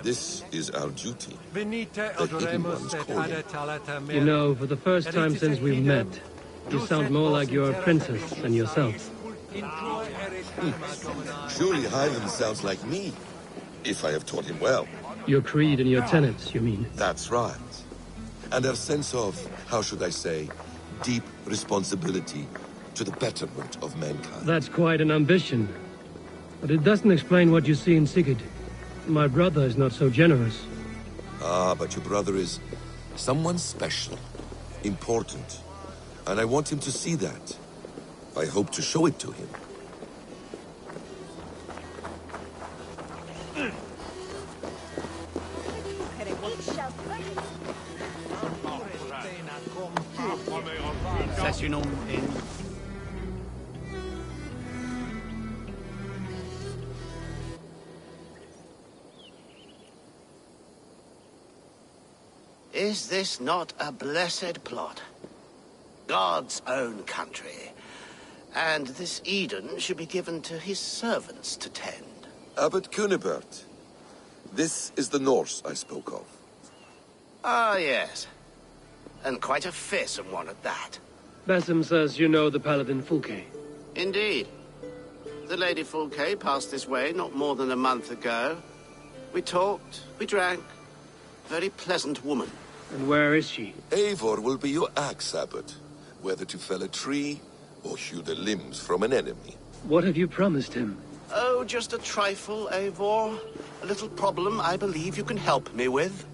This is our duty. Venite The hidden odoremus one's et calling. adetalata You know, for the first time since we've met, you sound more like your princess than yourself. Surely Hyland sounds like me, if I have taught him well. Your creed and your tenets, you mean? That's right. And our sense of, how should I say, deep responsibility to the betterment of mankind. That's quite an ambition. But it doesn't explain what you see in Sigurd. My brother is not so generous. Ah, but your brother is someone special, important. And I want him to see that. I hope to show it to him. Is this not a blessed plot? God's own country. And this Eden should be given to his servants to tend. Abbot Cunibert. This is the Norse I spoke of. Ah, yes. And quite a fearsome one at that. Basim says you know the paladin Fulke. Indeed. The Lady Fulke passed this way not more than a month ago. We talked, we drank. Very pleasant woman. And where is she? Eivor will be your axe, Abbot. Whether to fell a tree or hew the limbs from an enemy. What have you promised him? Oh, just a trifle, Eivor. A little problem I believe you can help me with.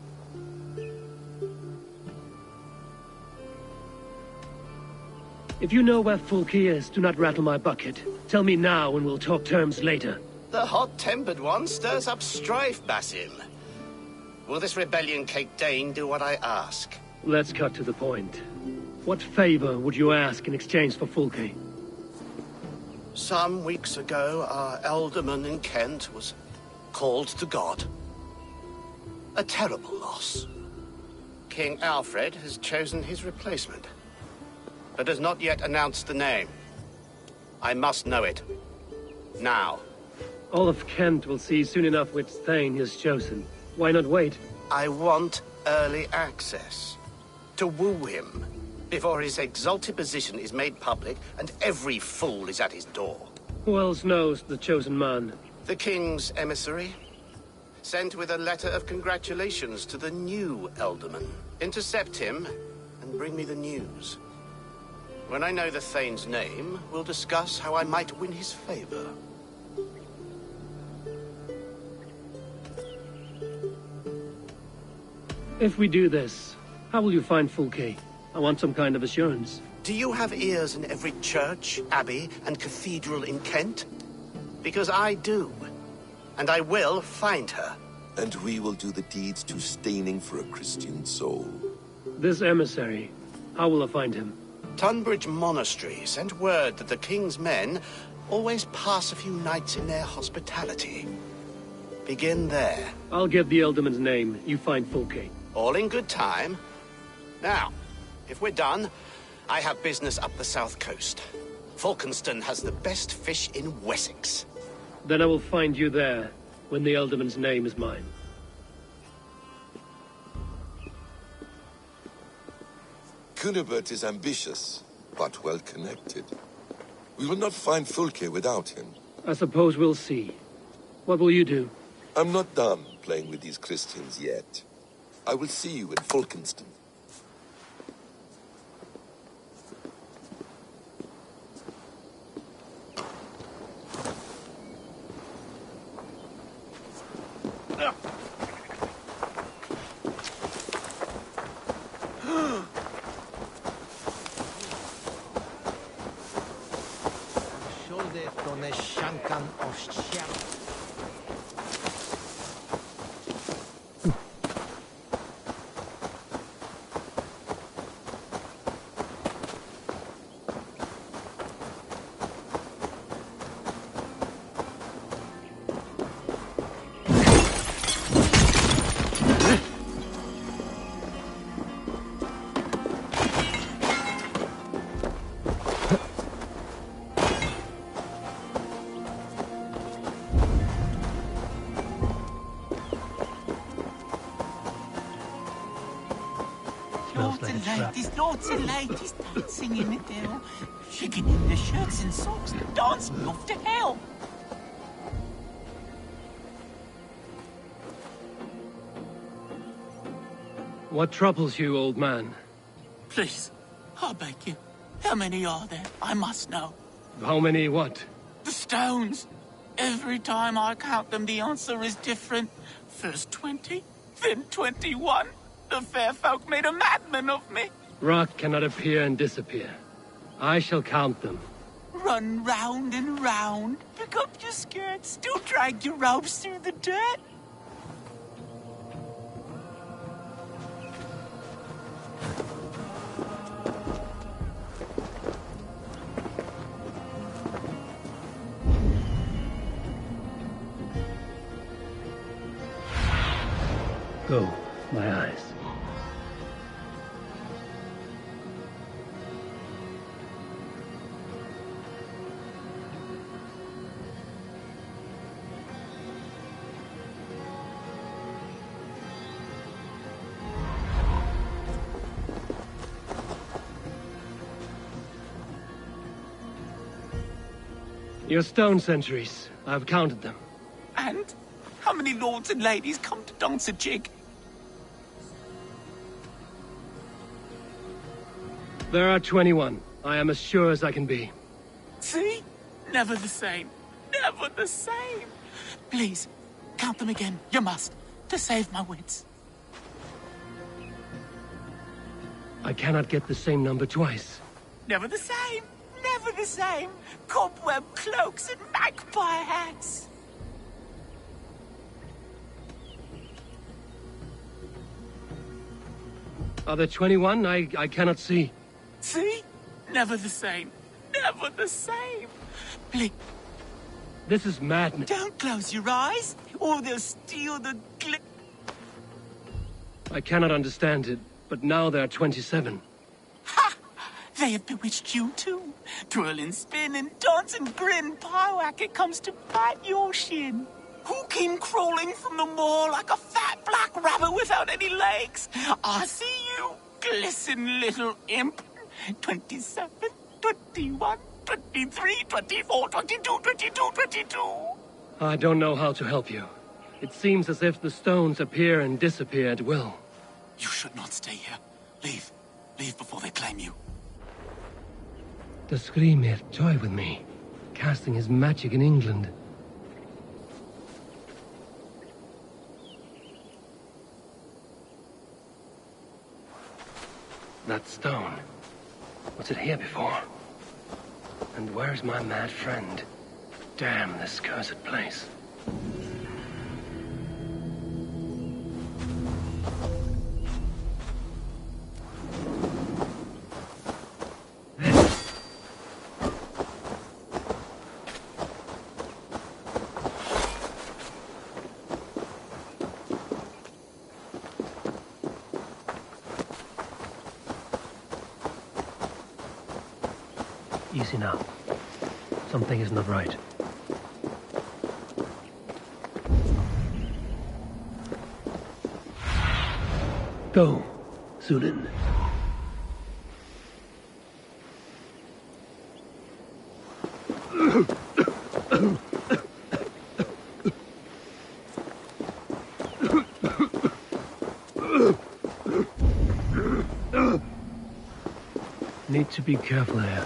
If you know where Fulke is, do not rattle my bucket. Tell me now and we'll talk terms later. The hot-tempered one stirs up strife, Basim. Will this rebellion Cape Dane do what I ask? Let's cut to the point. What favor would you ask in exchange for Fulke? Some weeks ago, our alderman in Kent was called to God. A terrible loss. King Alfred has chosen his replacement, but has not yet announced the name. I must know it. Now. All of Kent will see soon enough which Thane he has chosen. Why not wait? I want early access. To woo him, before his exalted position is made public and every fool is at his door. Who else knows the chosen man? The king's emissary. Sent with a letter of congratulations to the new alderman. Intercept him and bring me the news. When I know the Thane's name, we'll discuss how I might win his favor. If we do this, how will you find Fulke? I want some kind of assurance. Do you have ears in every church, abbey, and cathedral in Kent? Because I do. And I will find her. And we will do the deeds too staining for a Christian soul. This emissary, how will I find him? Tunbridge Monastery sent word that the king's men always pass a few nights in their hospitality. Begin there. I'll give the alderman's name. You find Fulke. All in good time. Now, if we're done, I have business up the south coast. Falkenston has the best fish in Wessex. Then I will find you there, when the alderman's name is mine. Cunibert is ambitious, but well-connected. We will not find Fulke without him. I suppose we'll see. What will you do? I'm not done playing with these Christians yet. I will see you in Falkenston. Lords and ladies dancing in the dell, shaking in their shirts and socks, dancing off to hell. What troubles you, old man? Please, I beg you. How many are there? I must know. How many what? The stones. Every time I count them, the answer is different. First 20, then 21. The fair folk made a madman of me. Rock cannot appear and disappear. I shall count them. Run round and round. Pick up your skirts. Still drag your robes through the dirt. Go, my eyes. Your stone sentries. I've counted them. And how many lords and ladies come to dance a jig? There are 21. I am as sure as I can be. See? Never the same. Never the same. Please, count them again. You must. To save my wits. I cannot get the same number twice. Never the same. Never the same. Cobweb cloaks and magpie hats. Are there 21? I cannot see. See? Never the same. Never the same. Please. This is madness. Don't close your eyes, or they'll steal the I cannot understand it, but now there are 27. Ha! They have bewitched you too. Twirl and spin and dance and grin. Pyewack, it comes to bite your shin. Who came crawling from the moor like a fat black rabbit without any legs? I see you, glisten little imp. 27, 21, 23, 24, 22, 22, 22. I don't know how to help you. It seems as if the stones appear and disappear at will. You should not stay here. Leave. Leave before they claim you. The Skrymir toy with me, casting his magic in England. That stone. Was it here before? And where is my mad friend? Damn this cursed place. Easy now. Something is not right. Go, Sulin. Need to be careful here.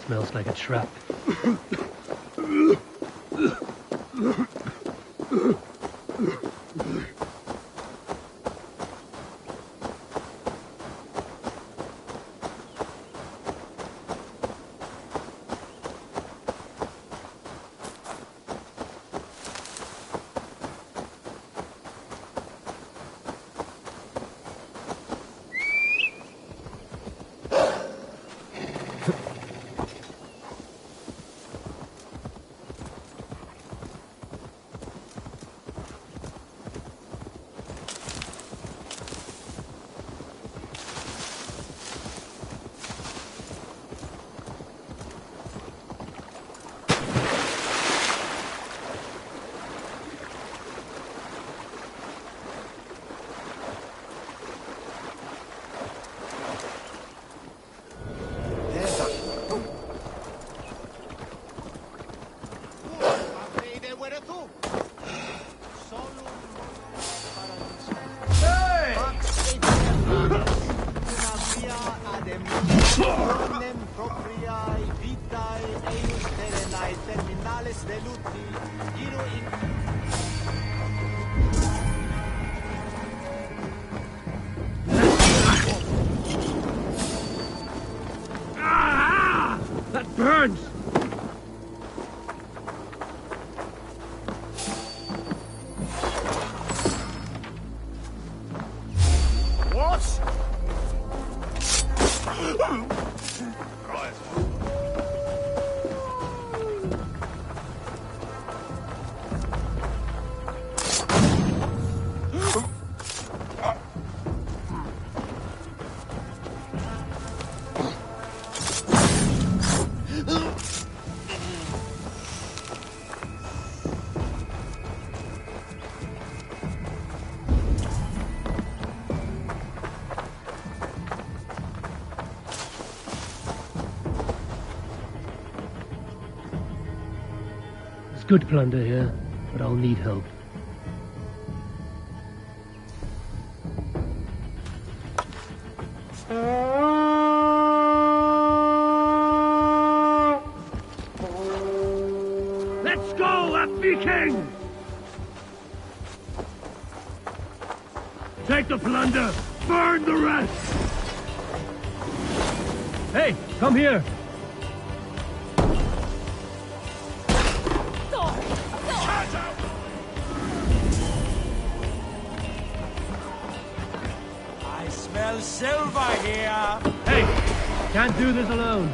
Smells like a trap. That burns! Good plunder here, but I'll need help. Let's go, a Viking! Take the plunder, burn the rest! Hey, come here! Silver here! Hey! Can't do this alone.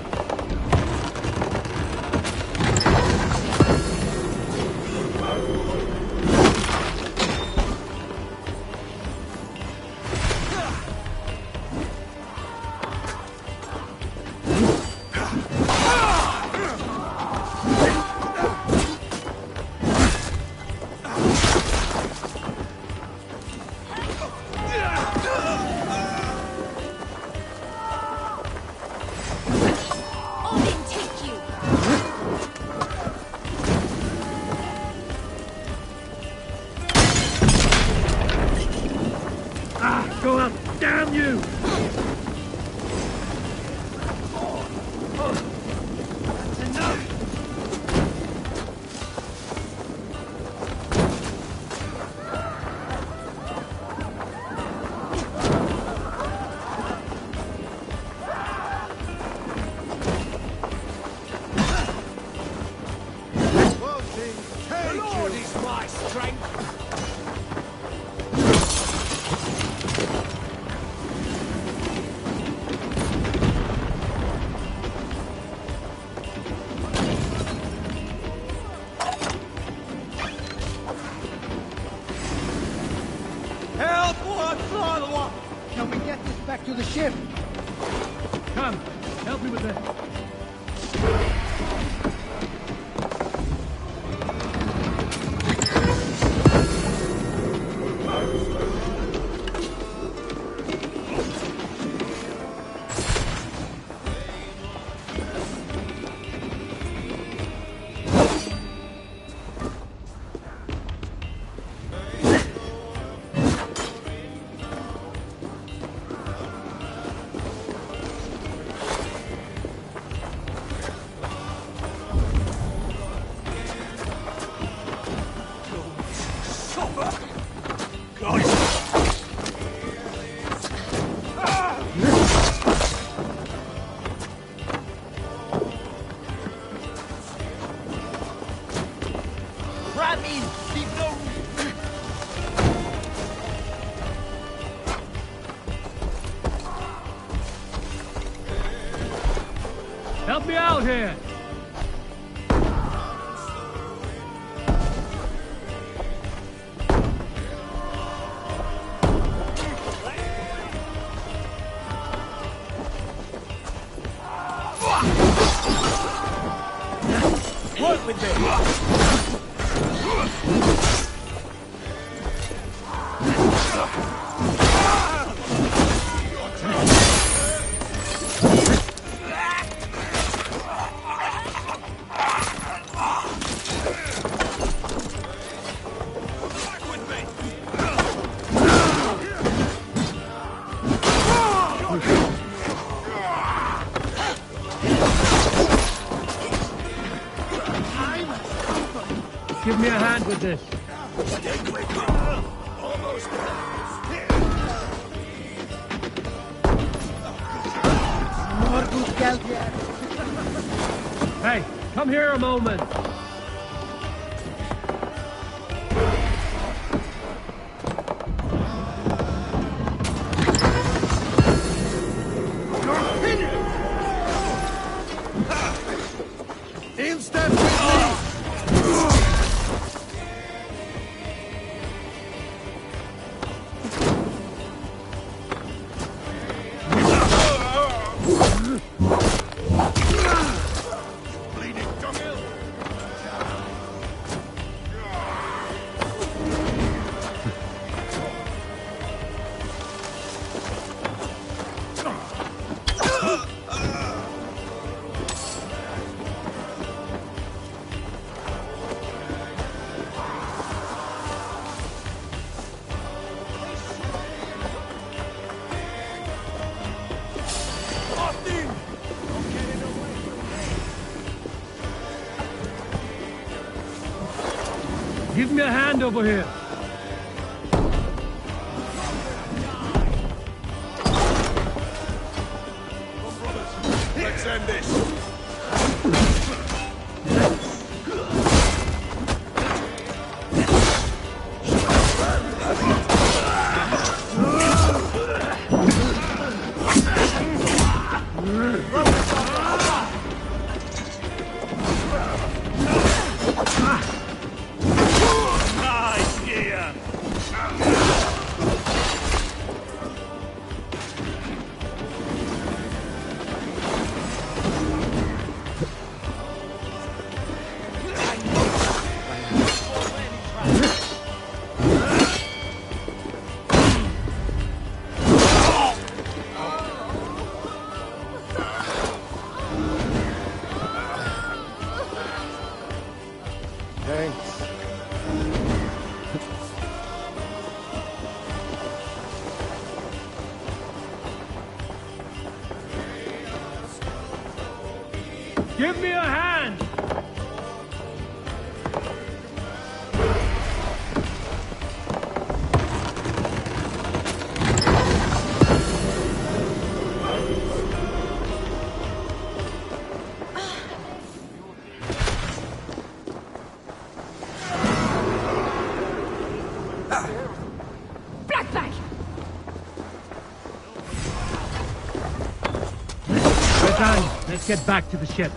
Go up! Damn you! That's enough! The Lord is my strength! Can we get this back to the ship? Come, help me with this. Help me out here! Work with me! Give me a hand with this. Hey, come here a moment. Give me a hand over here. Let's end this. Give me a hand! Blackback! We're done. Let's get back to the ship.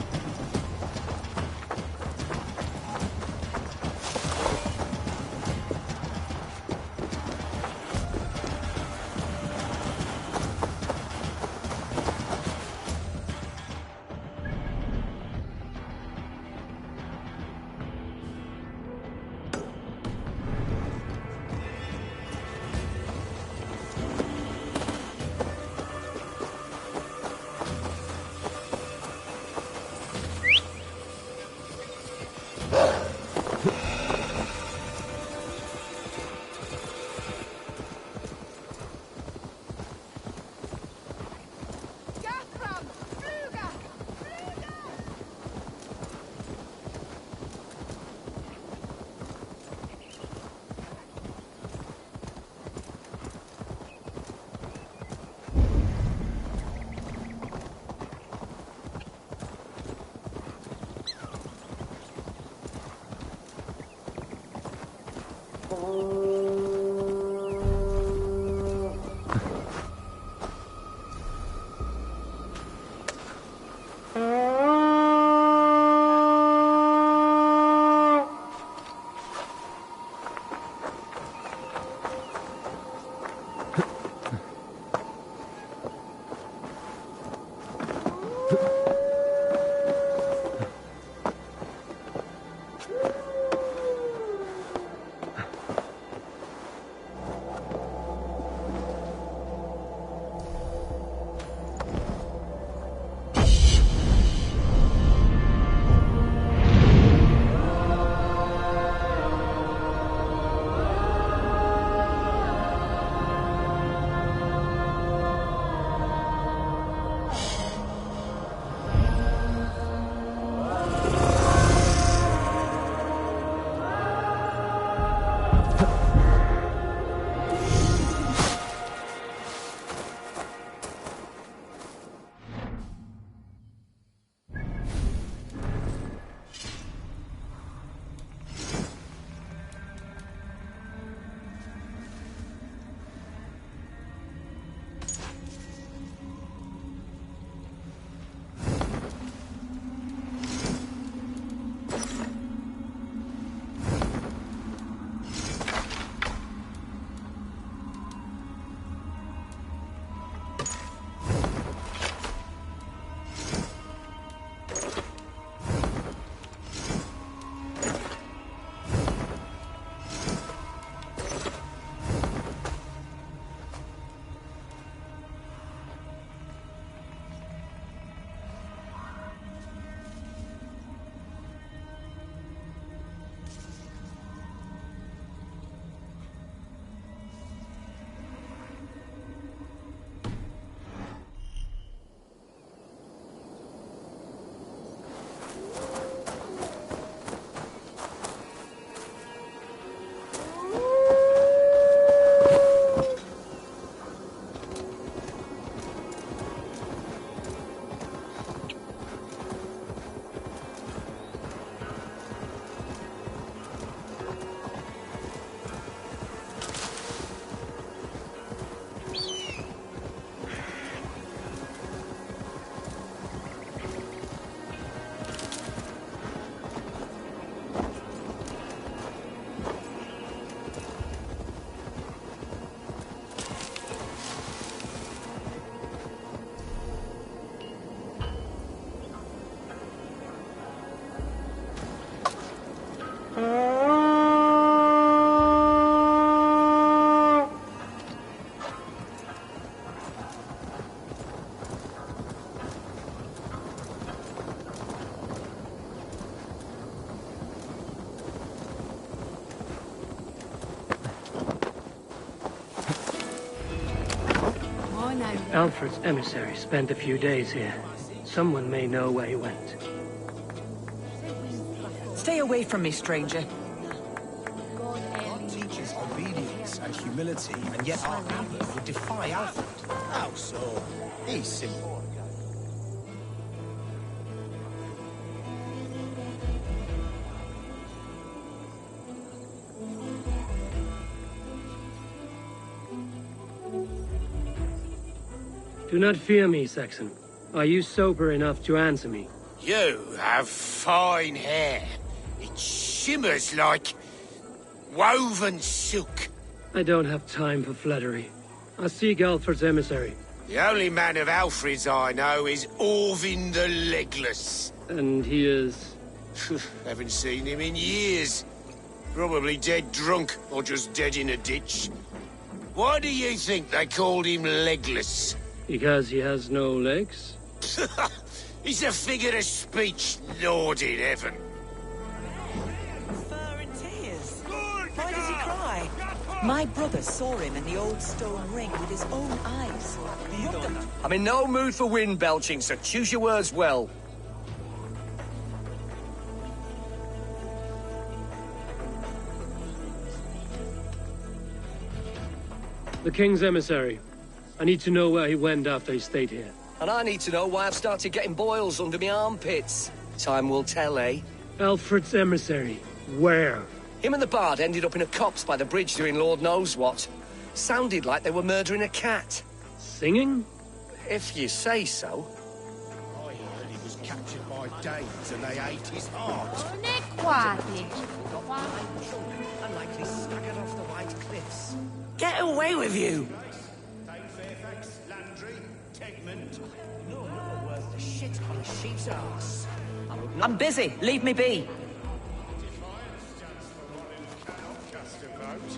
Alfred's emissary spent a few days here. Someone may know where he went. Stay away from me, stranger. God teaches obedience and humility, and yet our people would defy Alfred. How so? He's simple. Do not fear me, Saxon. Are you sober enough to answer me? You have fine hair. It shimmers like woven silk. I don't have time for flattery. I seek Alfred's emissary. The only man of Alfred's I know is Orvin the Legless. And he is... Haven't seen him in years. Probably dead drunk, or just dead in a ditch. Why do you think they called him Legless? Because he has no legs? He's a figure of speech, Lord in heaven. Fur and tears. Why does he cry? My brother saw him in the old stone ring with his own eyes. I'm in no mood for wind belching, so choose your words well. The king's emissary. I need to know where he went after he stayed here. And I need to know why I've started getting boils under my armpits. Time will tell, eh? Alfred's emissary. Where? Him and the bard ended up in a copse by the bridge doing Lord knows what. Sounded like they were murdering a cat. Singing? If you say so. I heard he was captured by Danes and they ate his heart. Unlikely staggered off the white cliffs. Get away with you! Fairfax, Landry, Tegmont. No, worth the shit on a sheep's arse. I'm busy. Leave me be. Cast a vote.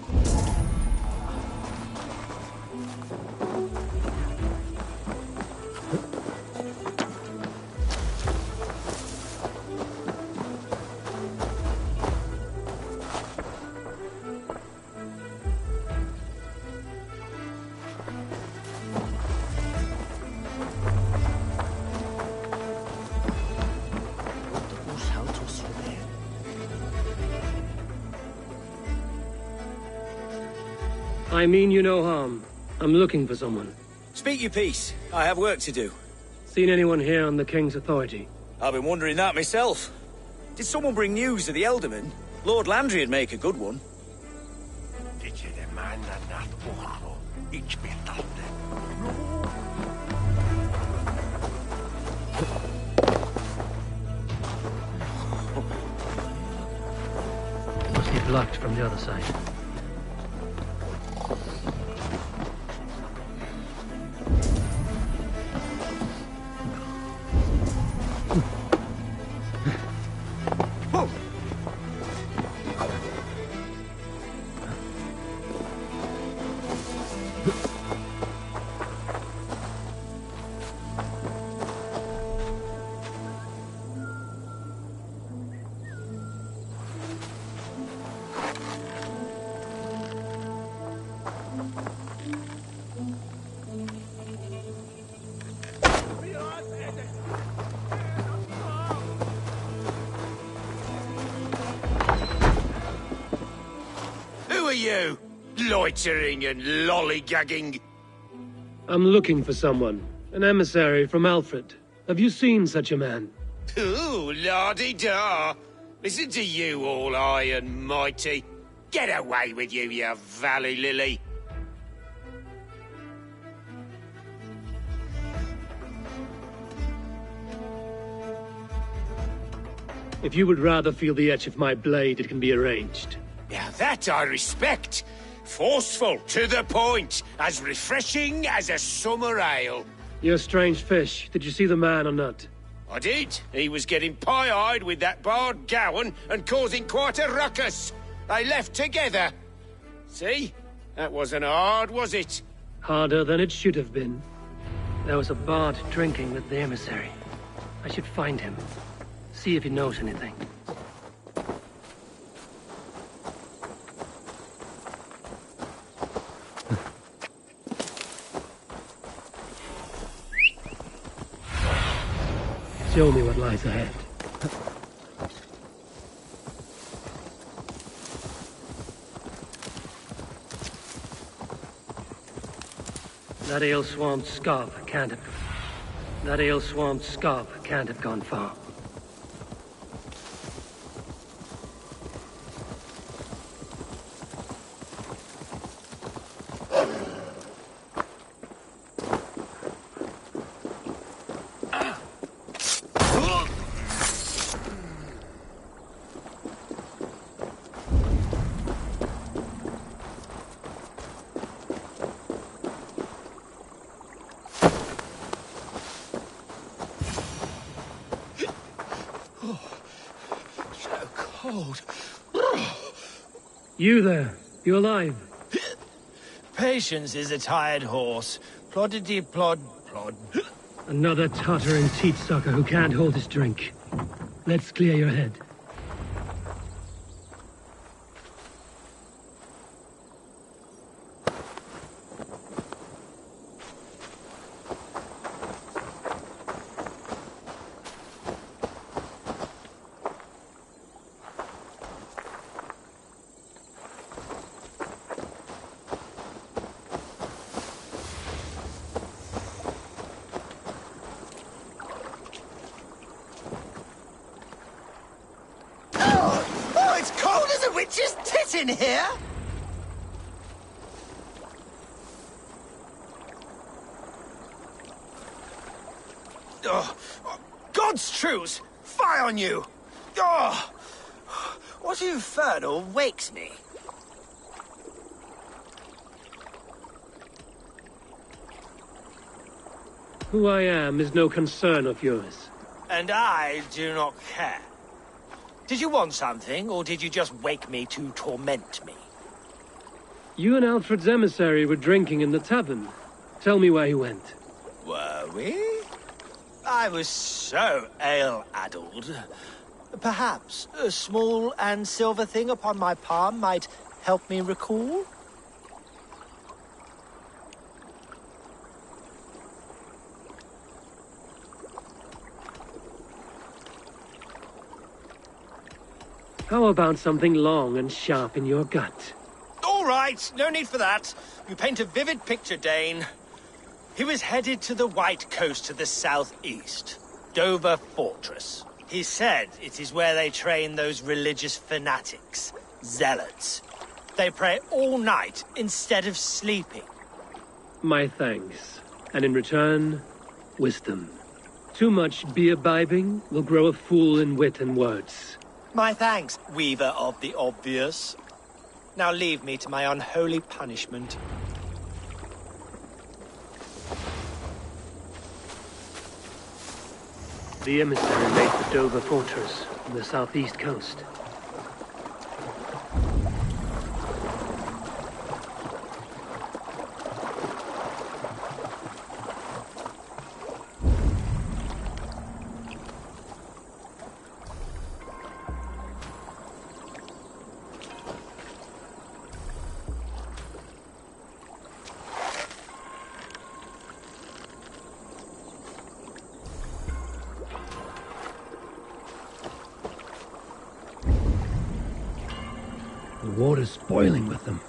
I mean you no harm. I'm looking for someone. Speak your piece. I have work to do. Seen anyone here on the king's authority? I've been wondering that myself. Did someone bring news of the Elderman? Lord Landry'd make a good one. Must be blocked from the other side. You, loitering and lollygagging. I'm looking for someone. An emissary from Alfred. Have you seen such a man? Ooh, la-di-da. Listen to you, all high and mighty. Get away with you, you valley lily. If you would rather feel the edge of my blade, it can be arranged. Now that I respect. Forceful, to the point, as refreshing as a summer ale. You're a strange fish. Did you see the man or not? I did. He was getting pie-eyed with that bard Gowan and causing quite a ruckus. They left together. See? That wasn't hard, was it? Harder than it should have been. There was a bard drinking with the emissary. I should find him. See if he knows anything. Show me what lies ahead. That ale-swamped scab can't have... That ale-swamped scab can't have gone far. You there. You alive? Patience is a tired horse. Ploddity plod plod. Another tottering teat sucker who can't hold his drink. Let's clear your head. Witch's tit in here? Oh, God's truce! Fie on you! Oh, what infernal wakes me? Who I am is no concern of yours. And I do not care. Did you want something, or did you just wake me to torment me? You and Alfred's emissary were drinking in the tavern. Tell me where he went. Were we? I was so ale-addled. Perhaps a small and silver thing upon my palm might help me recall? How about something long and sharp in your gut? All right, no need for that. You paint a vivid picture, Dane. He was headed to the White Coast to the southeast, Dover Fortress. He said it is where they train those religious fanatics, zealots. They pray all night instead of sleeping. My thanks. And in return, wisdom. Too much beer-bibbing will grow a fool in wit and words. My thanks, Weaver of the Obvious. Now leave me to my unholy punishment. The emissary made for Dover Fortress on the southeast coast. The water's boiling with them.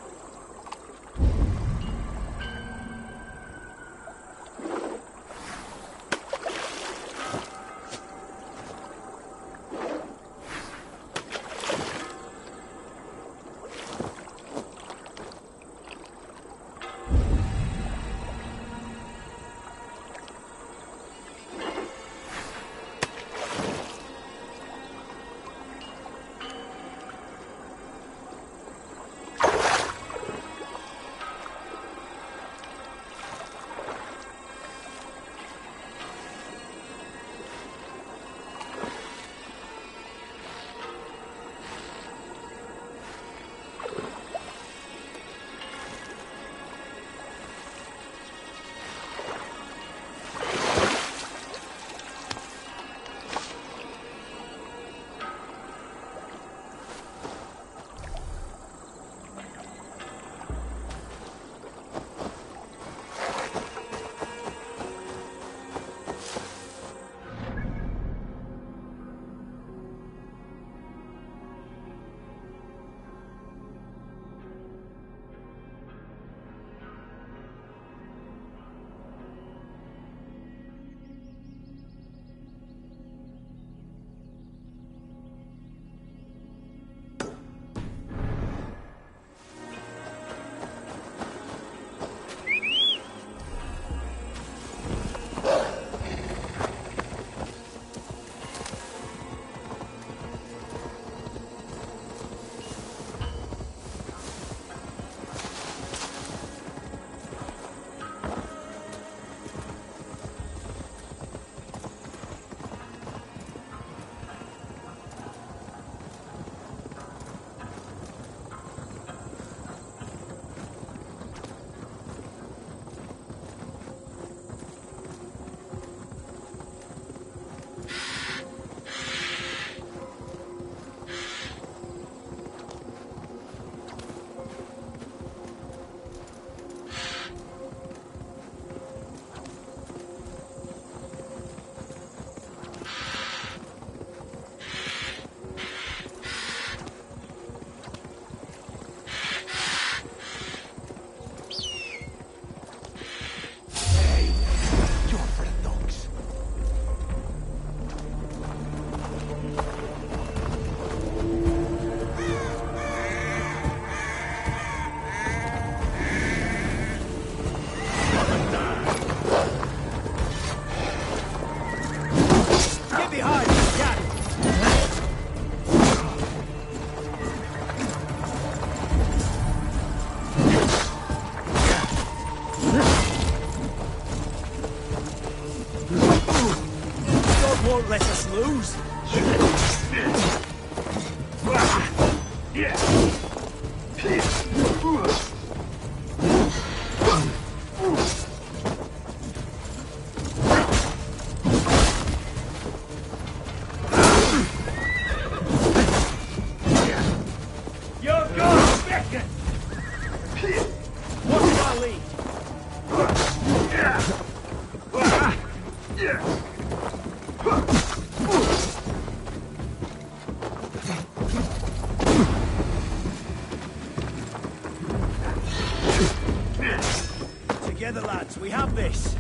Together, lads, we have this.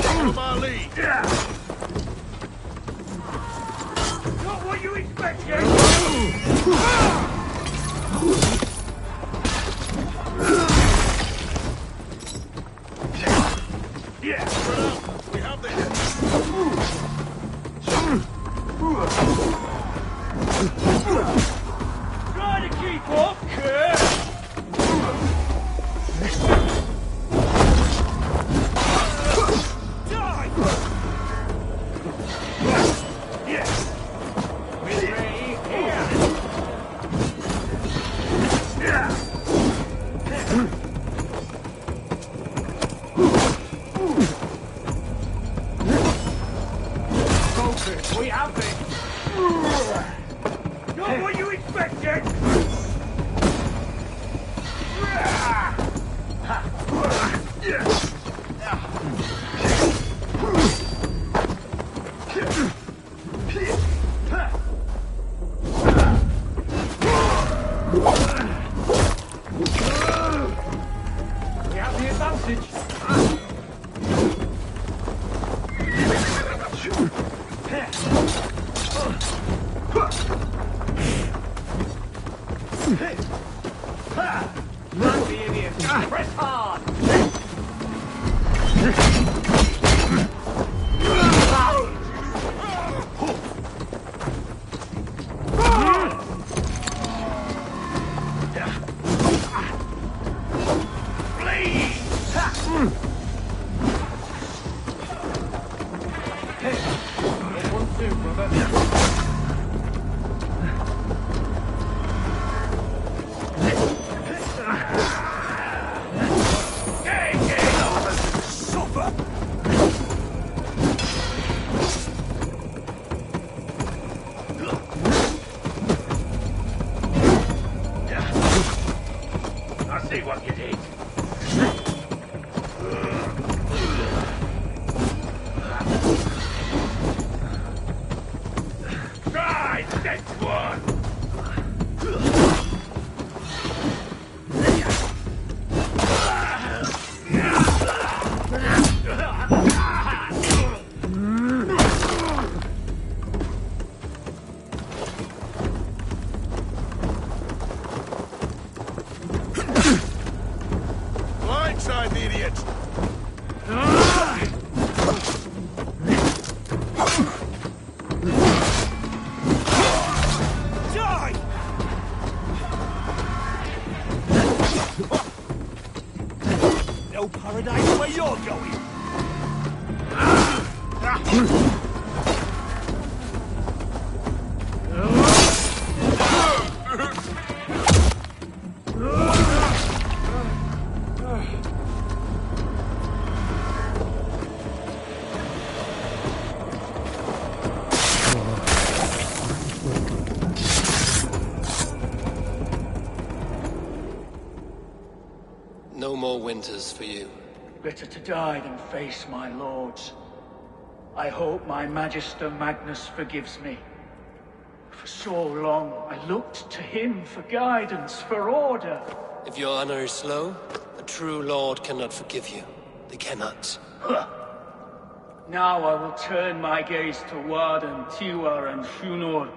Follow my lead. Not what you expected! Yeah, spread out. We have this. Try to keep up, kid! Die! Yeah. Focus, we have it! Not what you expected! We have the advantage! Run, the idiot! Press hard! I see what you did. Try the next one. Blindside the idiot. Die! No paradise where you're going! No more winters for you. Better to die than face my lords. I hope my Magister Magnus forgives me. For so long, I looked to him for guidance, for order. If your honor is slow, a true lord cannot forgive you. They cannot. Huh. Now I will turn my gaze to Warden, Tiwar, and Shunor.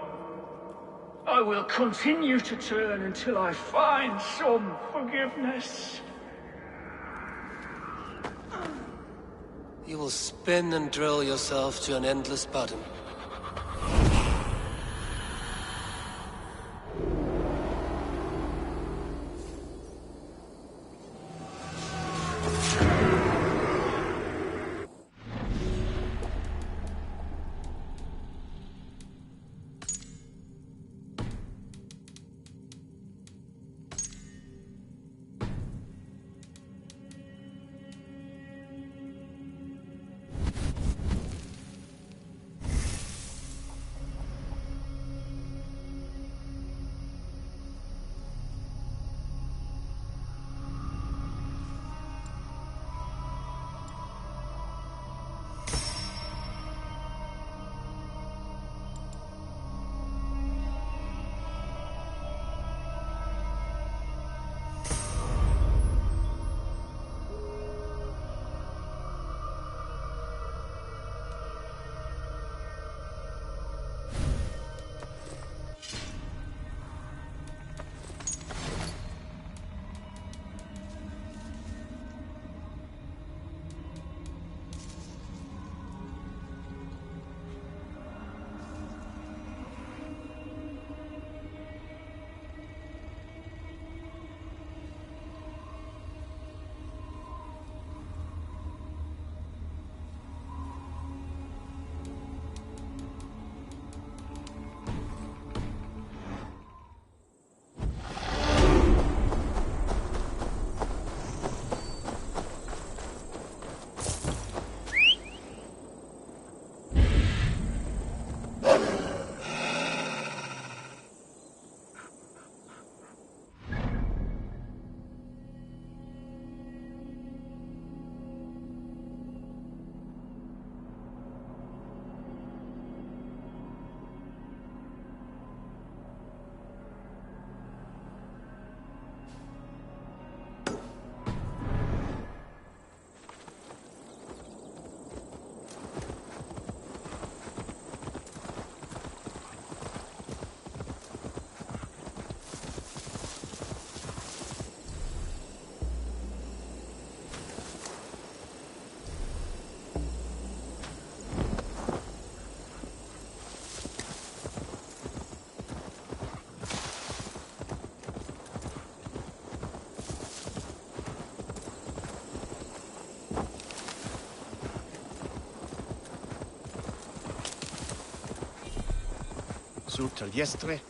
I will continue to turn until I find some forgiveness. You will spin and drill yourself to an endless bottom. su terrestre.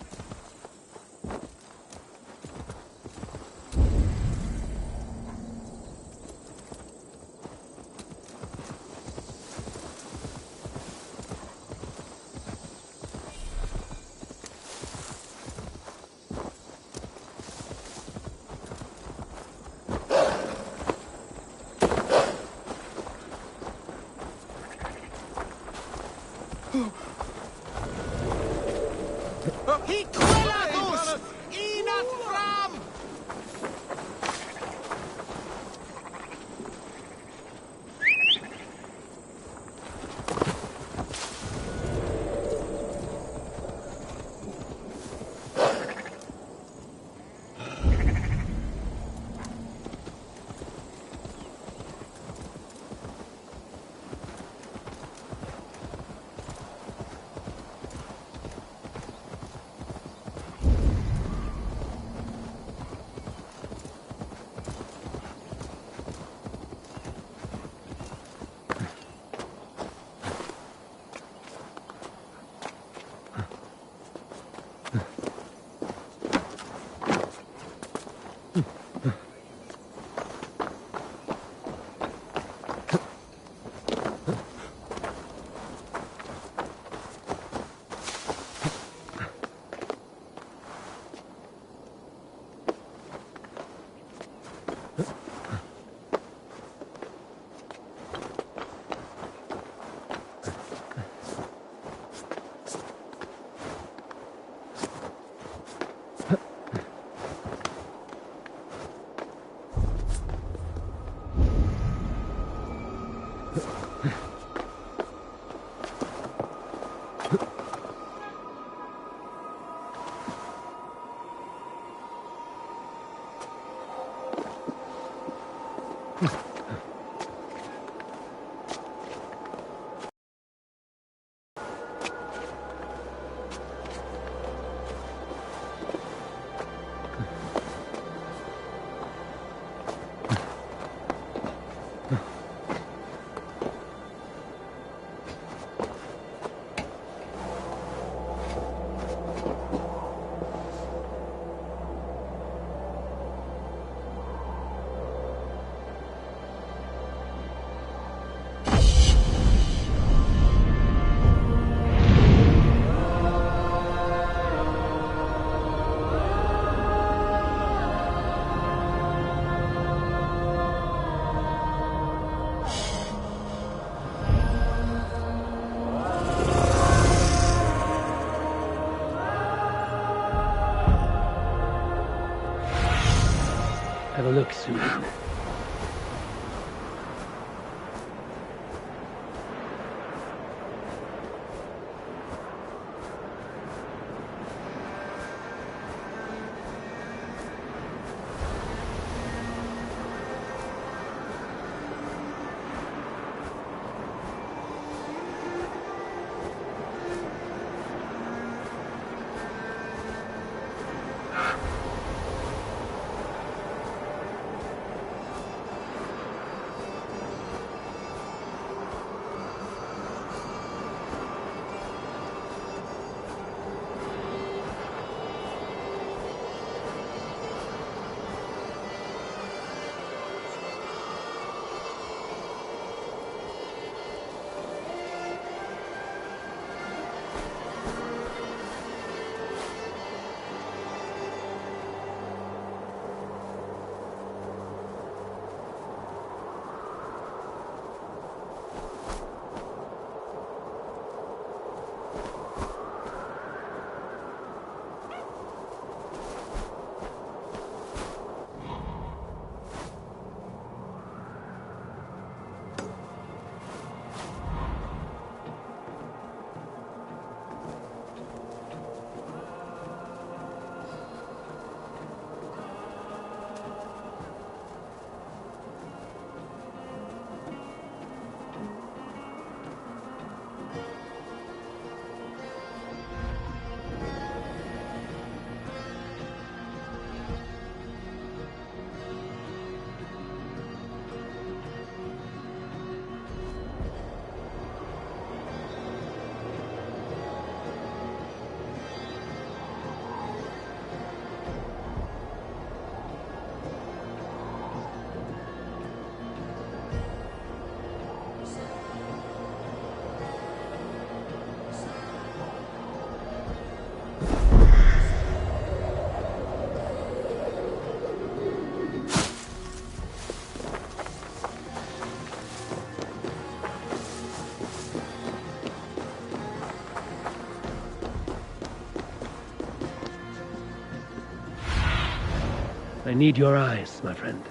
Have a look, Sue. I need your eyes, my friend.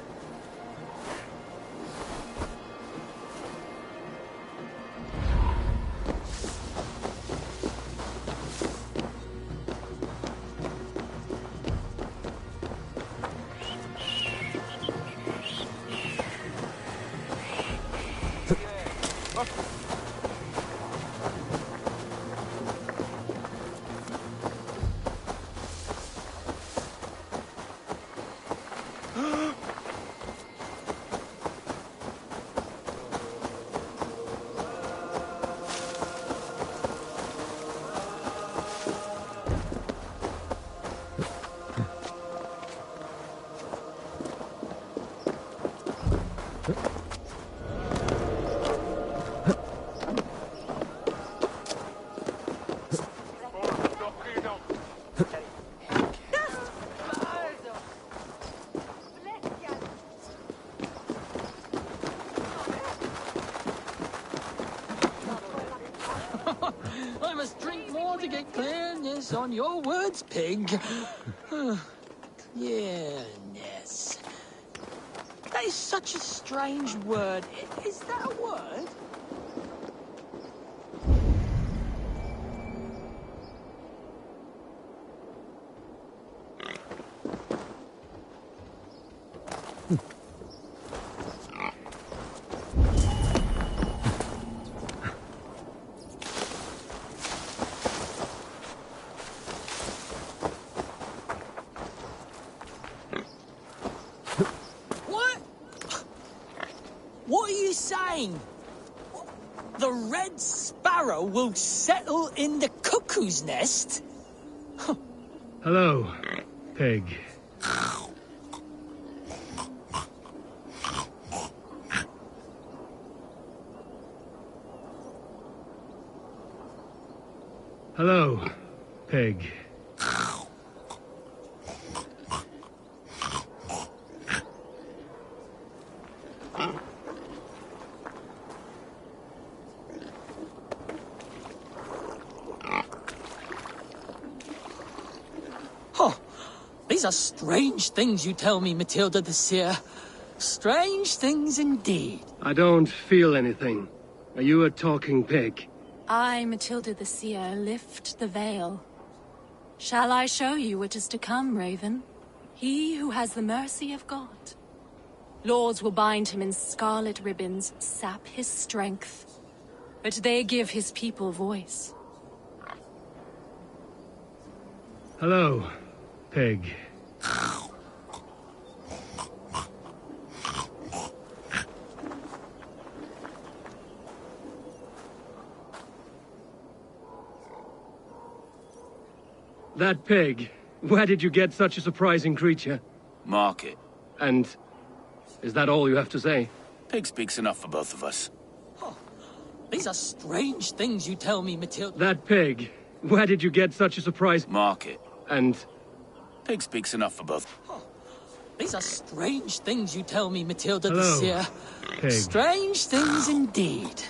I must drink more to get clearness on your words, pig. Clearness. That is such a strange word. Is that a word? What are you saying? The red sparrow will settle in the cuckoo's nest? Hello, pig. Hello, pig. These are strange things you tell me, Matilda the Seer. Strange things indeed. I don't feel anything. Are you a talking pig? I, Matilda the Seer, lift the veil. Shall I show you what is to come, Raven? He who has the mercy of God. Lords will bind him in scarlet ribbons, sap his strength. But they give his people voice. Hello, pig. That pig, where did you get such a surprising creature? Market. And is that all you have to say? Pig speaks enough for both of us. These are strange things you tell me, Matilda. That pig, where did you get such a surprise? Market. And pig speaks enough for both. These are strange things you tell me, Matilda Hello, the Seer. pig. Strange things indeed.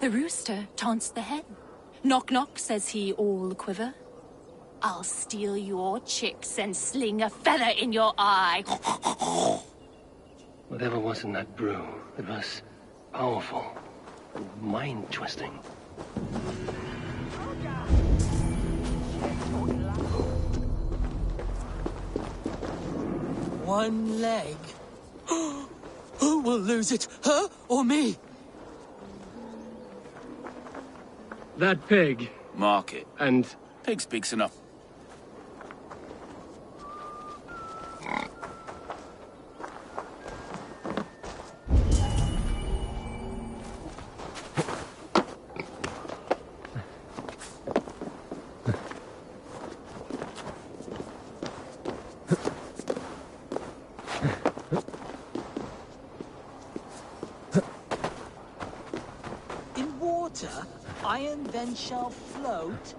The rooster taunts the hen. Knock knock, says he, all quiver. I'll steal your chicks and sling a feather in your eye. Whatever was in that brew, it was powerful and mind-twisting. One leg. Who will lose it, her or me? That pig. Market. And pig speaks enough. In water, iron then shall float.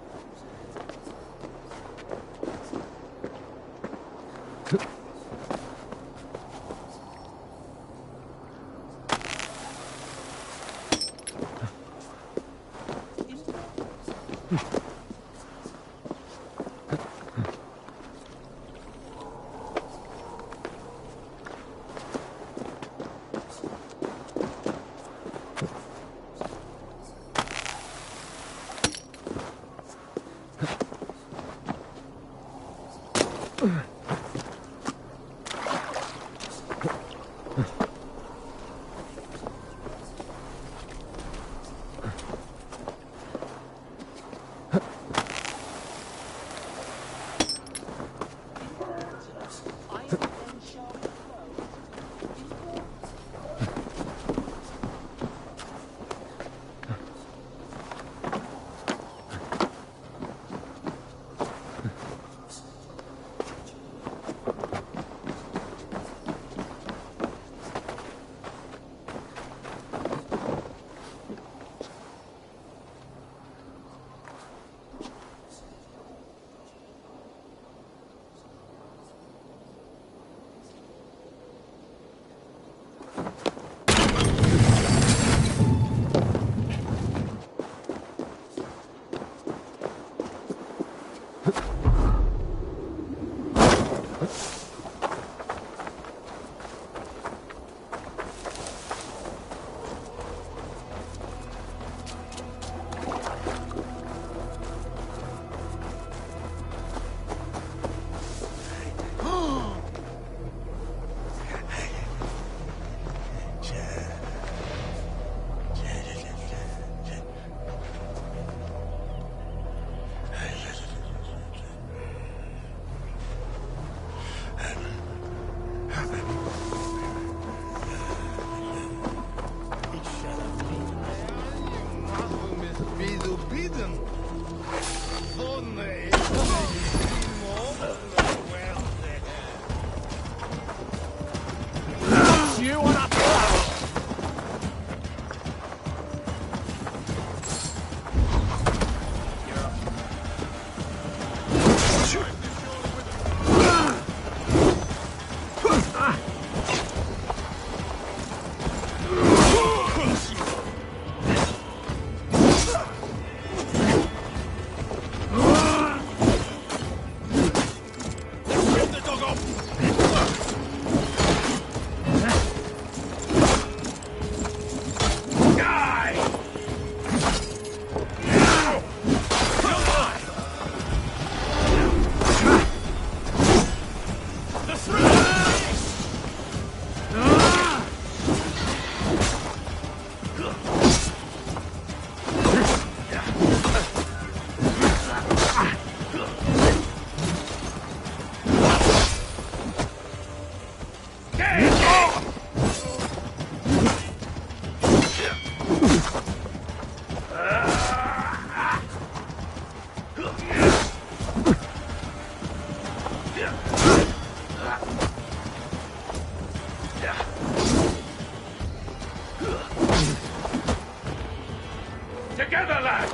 Together, lads!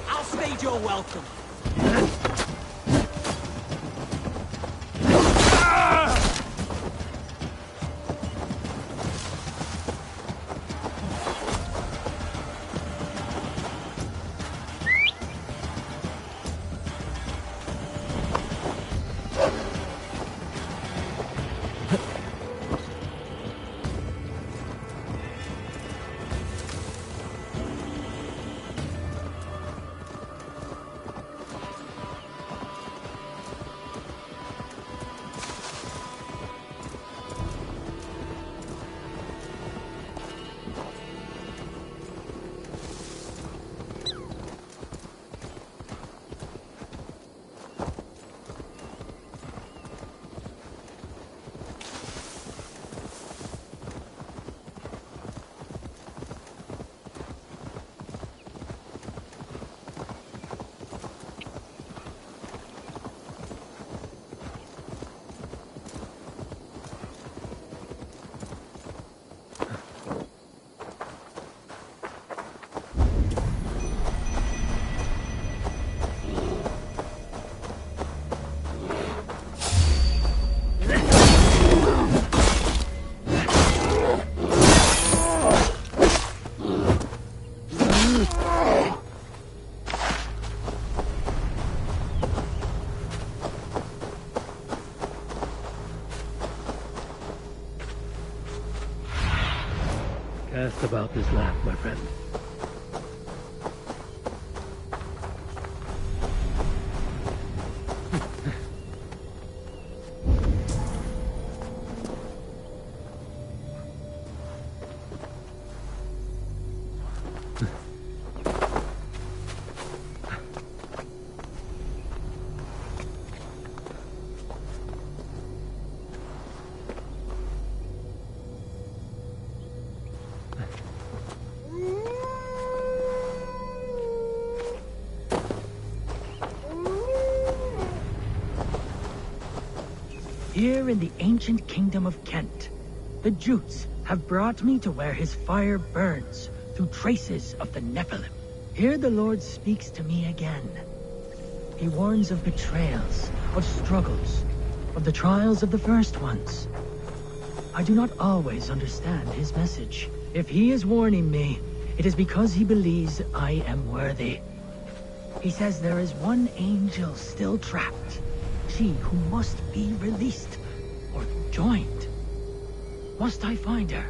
I'll stage your welcome. Ask about this laugh, my friend. Here in the ancient kingdom of Kent, the Jutes have brought me to where his fire burns through traces of the Nephilim. Here the Lord speaks to me again. He warns of betrayals, of struggles, of the trials of the first ones. I do not always understand his message. If he is warning me, it is because he believes I am worthy. He says there is one angel still trapped. She who must be released or joined. Must I find her?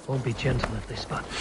Won't be gentle if they spot me.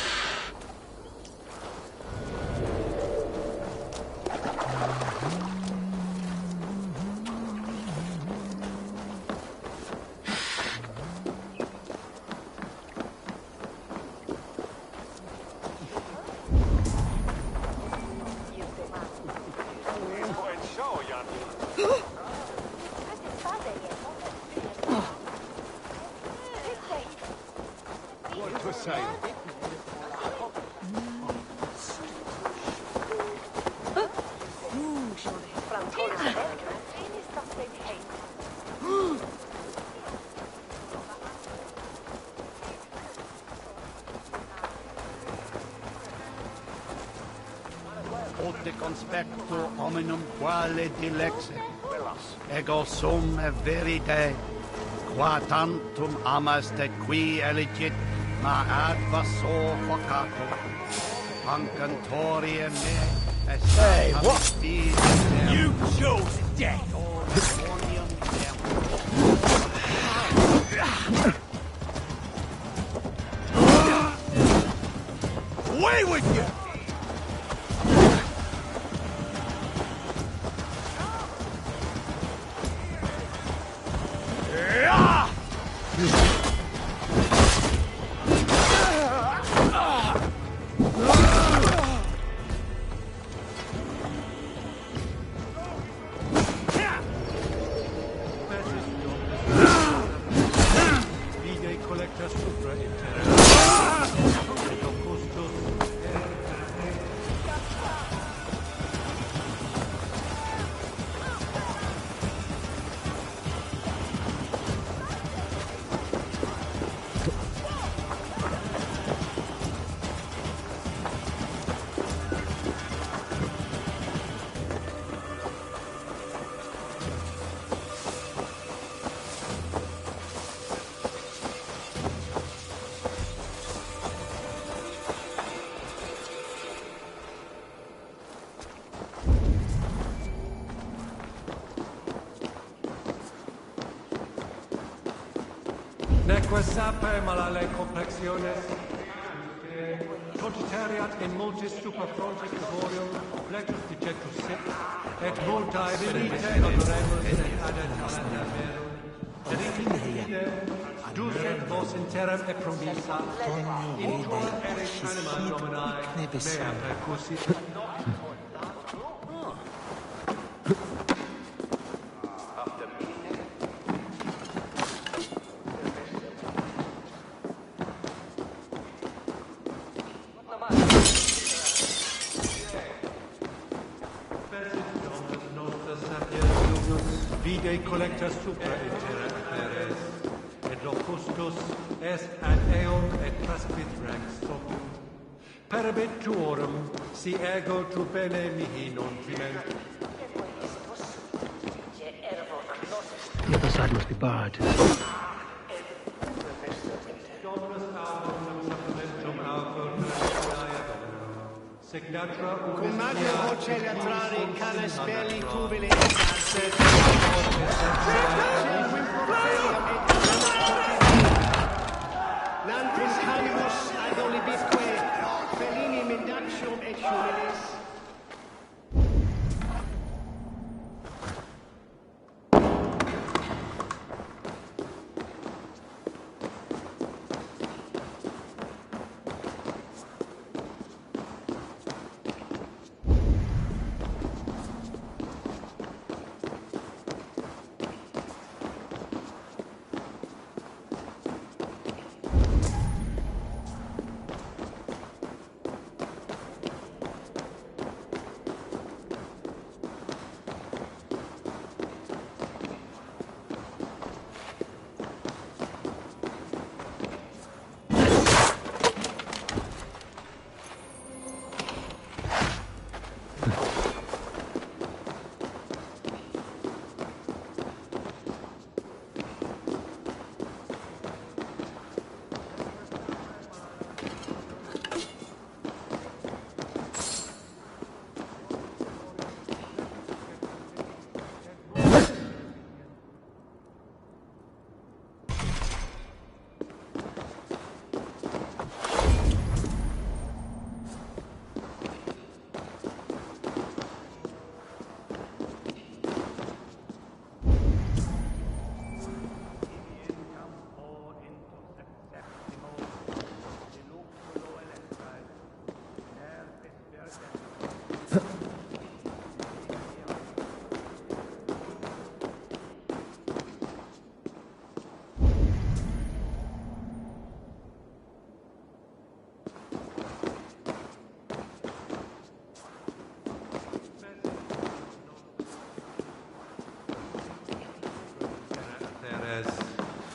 Ut conspecto hominum quale dilexit, ego sum verite, qua tantum amas te qui eligit, ma advaso focato, pancantori me, Hey, what? You chose death! Away with you! Neque sape malale complexiones, cogitariat in multis superfrontis laborium, flectus digetus sit, et multae venite honoremus et adet calenda verum, et infine, ducet vos in terram e promissa, in quod eris anima dominae, mea percussit. Vide collecta supra in terra aperes, et locustus est ad eum et praspit rex socium. Perabit tuorum, si ego tu bene mihi non timent. The other side must be barred. Cum magno voce latrari canes belli tubili Nantum canimus ad olibisque felini mendacium et humilis.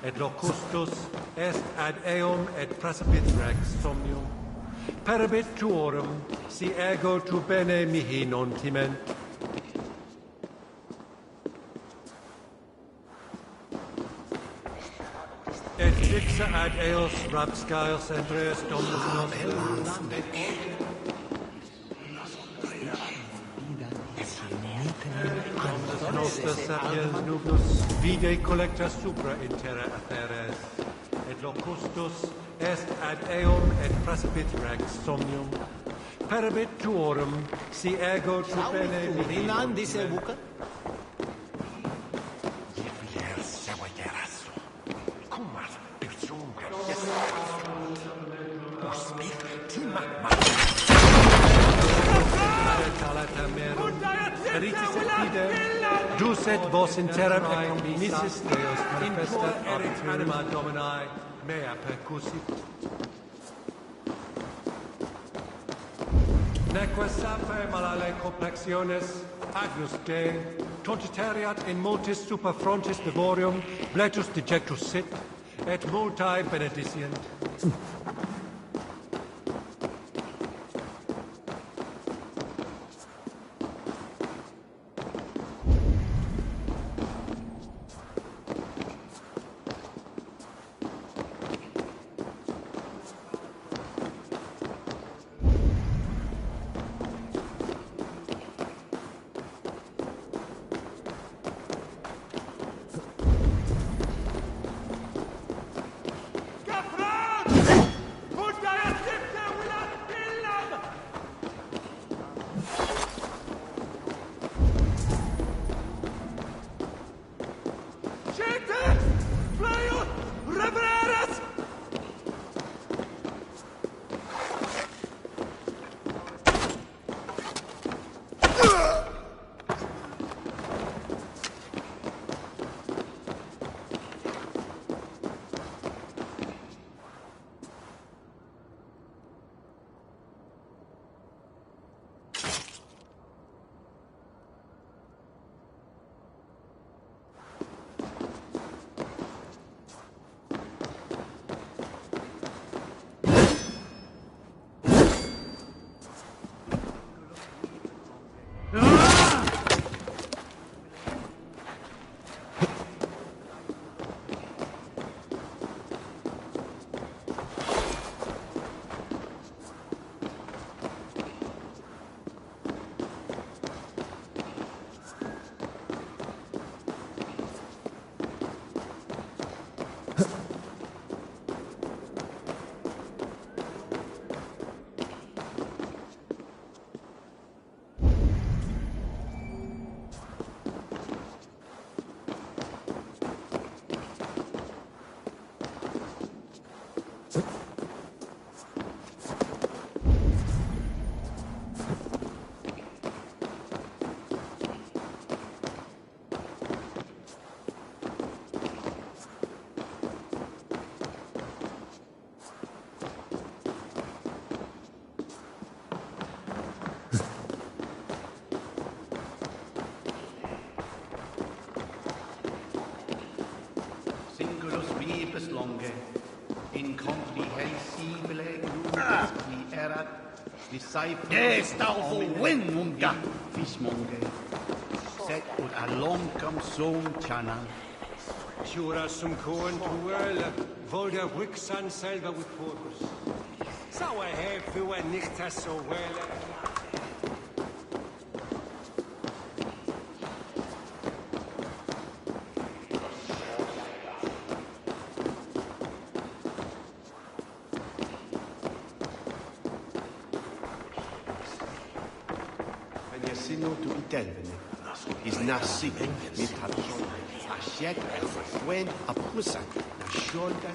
et locustus est ad eum et praesipit rex somnium. Peribit tuorum, si ego tu bene mihi non timent. Et fixa ad eos rapscaios Andreas Dominus nostrum. Dominus noster sapiens nubus, vide collecta supra in terra atheres. Et locustus est ad eum et praesipit rex somnium. Peribit tuorum, si ego tu bene mihi non timent. Ducet vos in terram economicis Deus manifestat erit anima Domini mea percussit. Neque sape malale complexiones agnus Dei tontitariat in multis super frontis devorium bletus dejectus sit et multae benedicient. longe, incomprehensibile nubes qui erat, Est alvo winmunga, fishmonge, set ut aloncum sum chana. Jura sum coen tuele, volder wixan selber with purpose. Sauer hefe nicht as so well. Is nasi mit hatson a shed when a pusa na shoulder.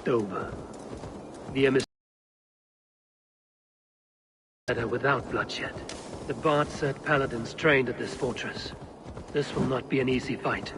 Dover. The emissary without bloodshed. The Bard said paladins trained at this fortress. This will not be an easy fight.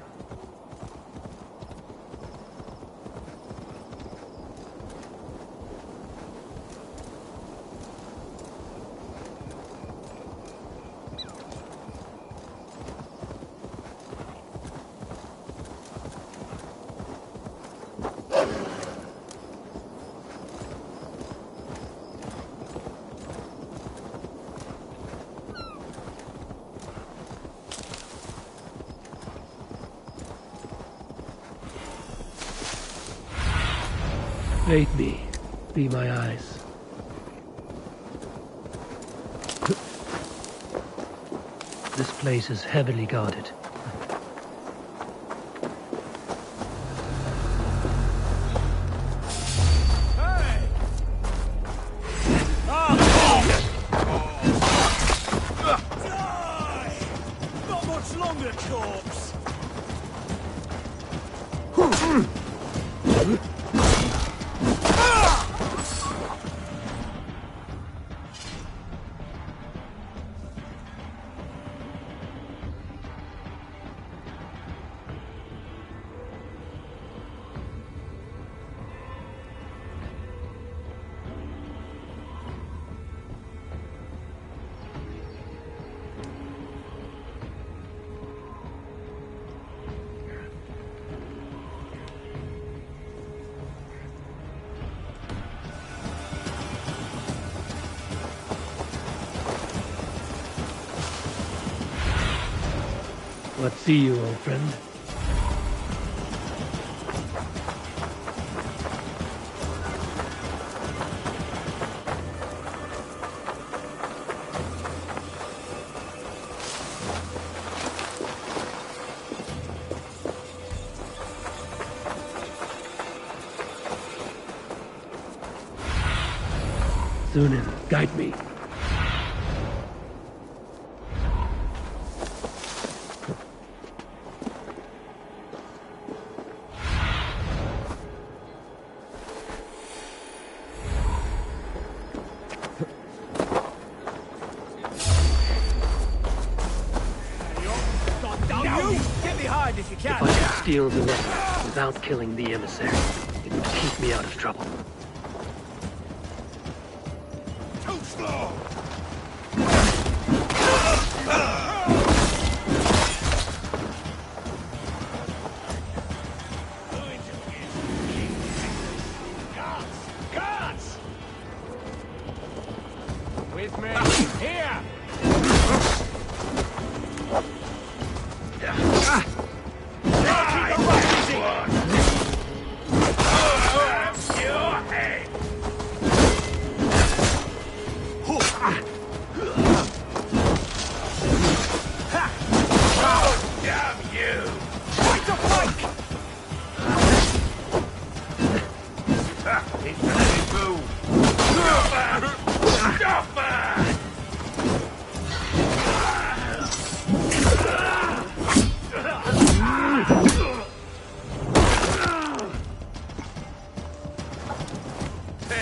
Aid me. Be my eyes. This place is heavily guarded. Not much longer, corpse! What see you, old friend? Sunan, guide me. If I could steal the weapon without killing the emissary, it would keep me out of trouble. Too slow! Guards! With me! Here!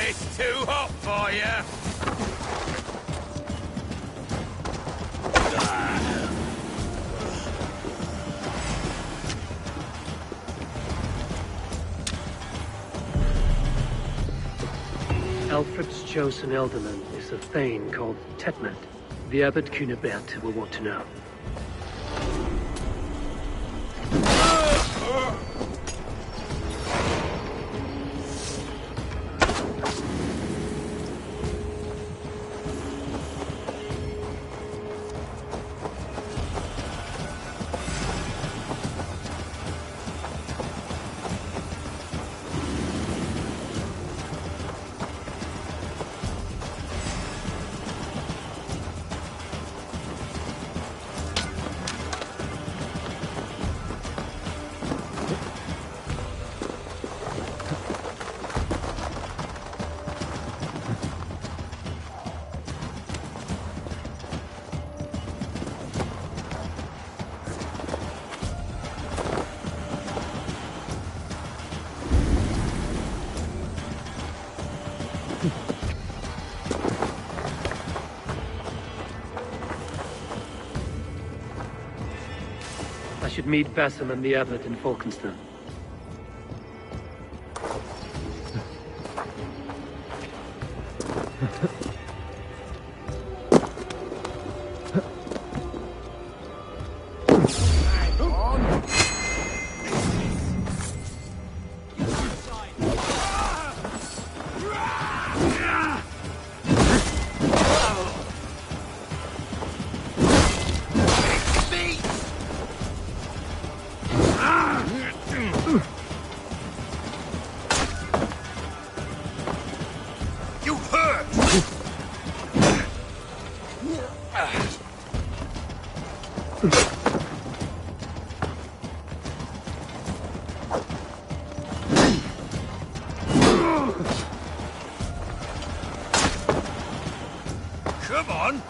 It's too hot for you. Alfred's chosen ealdorman is a thane called Tetmund. The Abbot Cunibert will want to know. should meet Basim and the abbot in Falkenstein. Come on!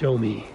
Show me.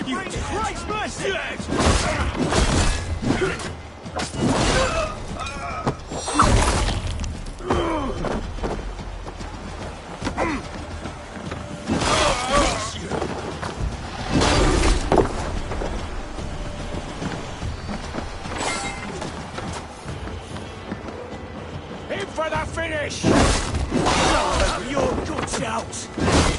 You Christ mercy! In for the finish! Your good shout!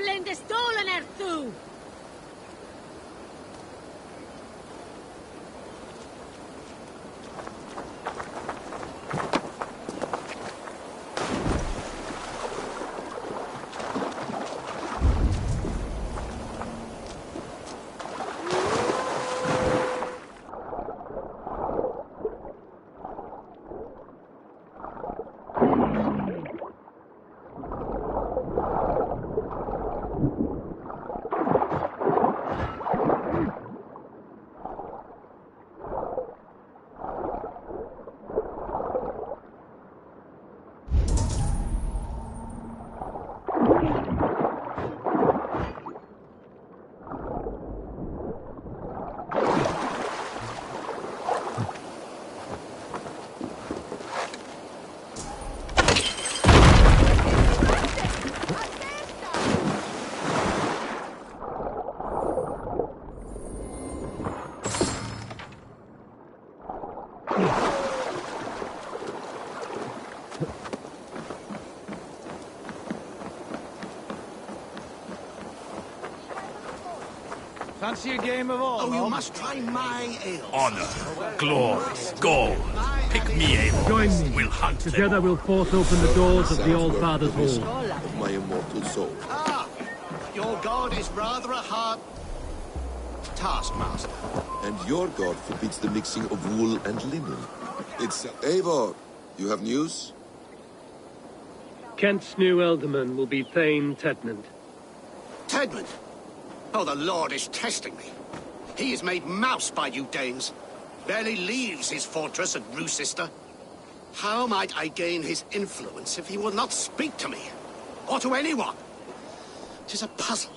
blinde stolen ertoe! Fancy a game of all? Oh, you must try my ale. Honor, glory, gold. Pick me ale. Join me. We'll hunt them Together all. we'll force open the doors of the Old Father's Risk Hall. of my immortal soul. Ah, your god is rather a hard taskmaster. And your god forbids the mixing of wool and linen. It's... Eivor, you have news? Kent's new ealdorman will be Thane Tedmund. Tedmund? Oh, the Lord is testing me. He is made mouse by you Danes. Barely leaves his fortress at Roosister. How might I gain his influence if he will not speak to me? Or to anyone? 'Tis a puzzle.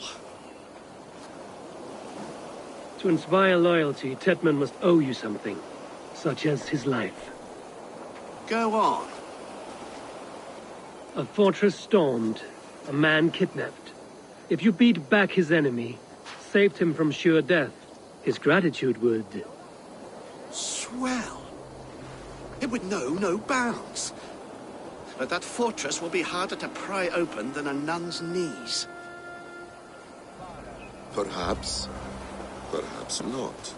To inspire loyalty, Tedmund must owe you something, such as his life. Go on. A fortress stormed, a man kidnapped. If you beat back his enemy, saved him from sure death, his gratitude would... Swell. It would know no bounds. But that fortress will be harder to pry open than a nun's knees. Perhaps. Perhaps not.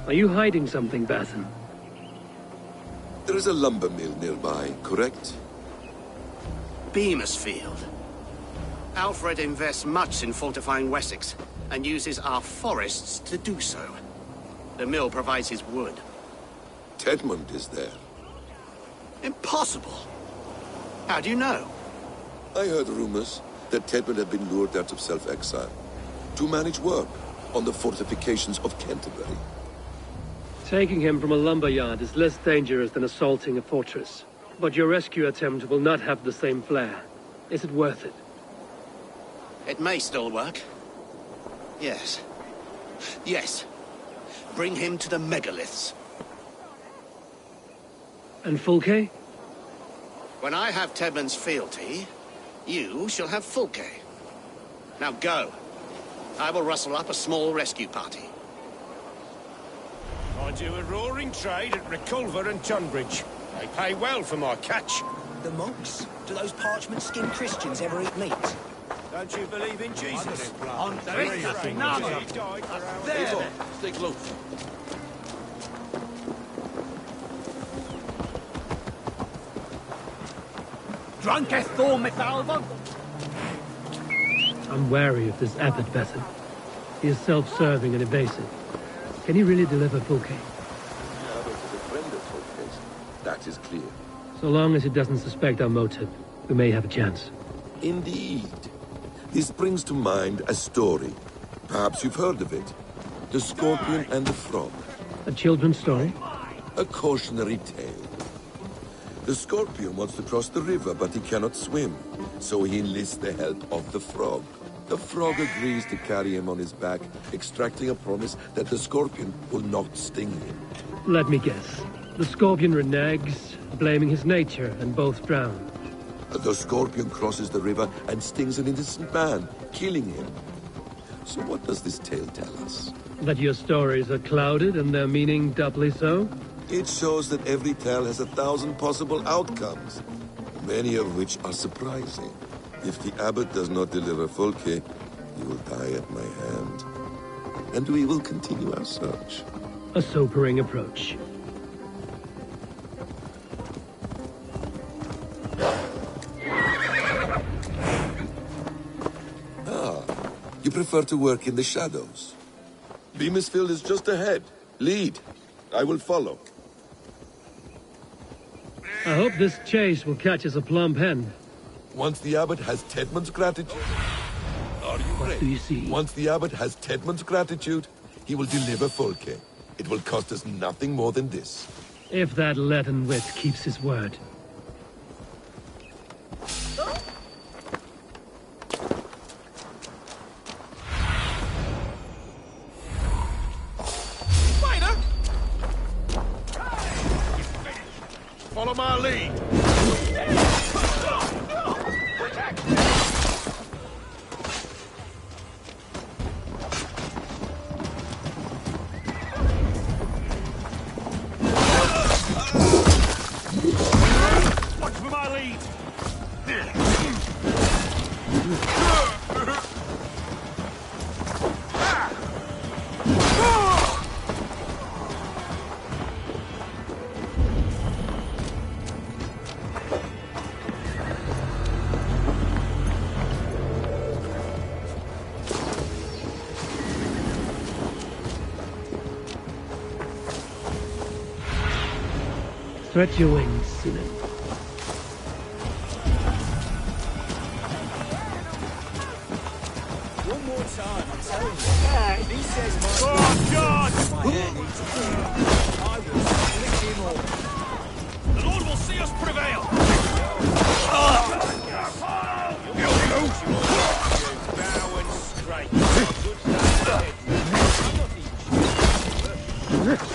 Are you hiding something, Bethan? There is a lumber mill nearby, correct? Beamisfield. Alfred invests much in fortifying Wessex, and uses our forests to do so. The mill provides his wood. Tedmund is there. Impossible! How do you know? I heard rumors that Tedmund had been lured out of self-exile to manage work on the fortifications of Canterbury. Taking him from a lumberyard is less dangerous than assaulting a fortress. But your rescue attempt will not have the same flair. Is it worth it? It may still work. Yes. Yes. Bring him to the megaliths. And Fulke? When I have Tedmund's fealty, you shall have Fulke. Now go. I will rustle up a small rescue party. I do a roaring trade at Reculver and Tunbridge. They pay well for my catch. The monks? Do those parchment-skinned Christians ever eat meat? Don't you believe in Jesus? There! Stay close. Drunkest Thor Alva? I'm wary of this abbot, Bethan. He is self-serving and evasive. Can he really deliver Fulke? Yeah, but he's a friend of Fulke's. That is clear. So long as he doesn't suspect our motive, we may have a chance. Indeed. This brings to mind a story. Perhaps you've heard of it. The Scorpion and the Frog. A children's story? A cautionary tale. The Scorpion wants to cross the river, but he cannot swim. So he enlists the help of the Frog. The Frog agrees to carry him on his back, extracting a promise that the Scorpion will not sting him. Let me guess. The Scorpion reneges, blaming his nature, and both drown. The Scorpion crosses the river and stings an innocent man, killing him. So what does this tale tell us? That your stories are clouded and their meaning doubly so? It shows that every tale has 1,000 possible outcomes, many of which are surprising. If the abbot does not deliver Fulke, he will die at my hand. And we will continue our search. A sobering approach. You prefer to work in the shadows. Beamisfield is just ahead. Lead. I will follow. I hope this chase will catch us a plump hen. Once the abbot has Tedmund's gratitude... Are you ready? What do you see? Once the abbot has Tedmund's gratitude, he will deliver Fulke. It will cost us nothing more than this. If that leaden wit keeps his word. Follow my lead. Watch for my lead. Stretch your wings, Sinan. One more time, I'm telling you. He says my... Oh, God! My head needs to... I will split him off. The Lord will see us prevail! You bow and straight. Good head.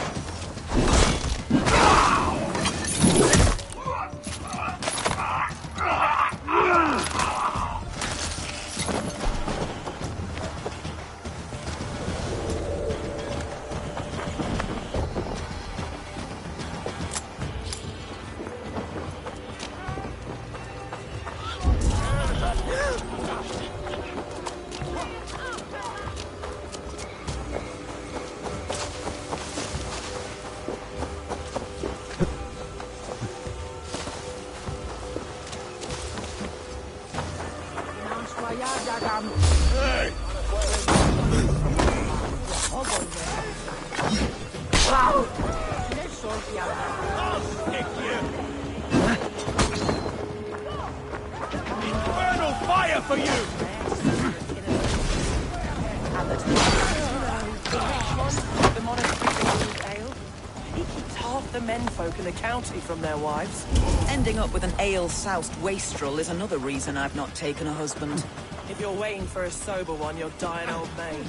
Hey! I'll stick you! Infernal fire for you! He keeps half the menfolk in the county from their wives. Ending up with an ale-soused wastrel is another reason I've not taken a husband. If you're waiting for a sober one, you'll die an old maid.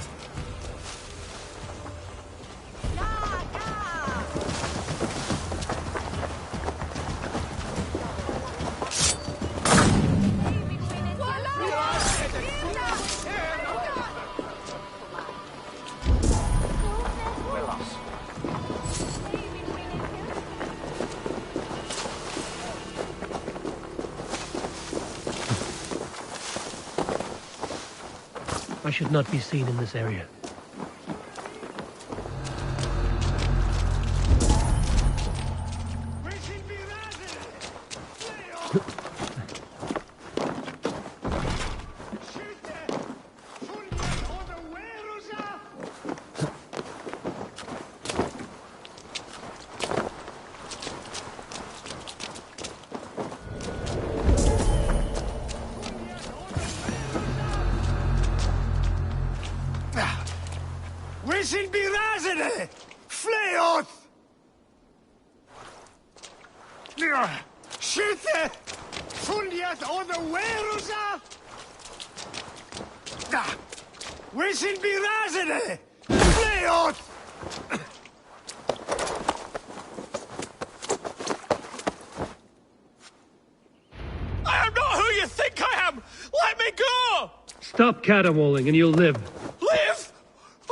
I should not be seen in this area. Wishing be razene! Fleoth! Schütte! Fundiat oder Werusa! Wishing be razene! Fleoth! I am not who you think I am! Let me go! Stop caterwauling and you'll live. Live?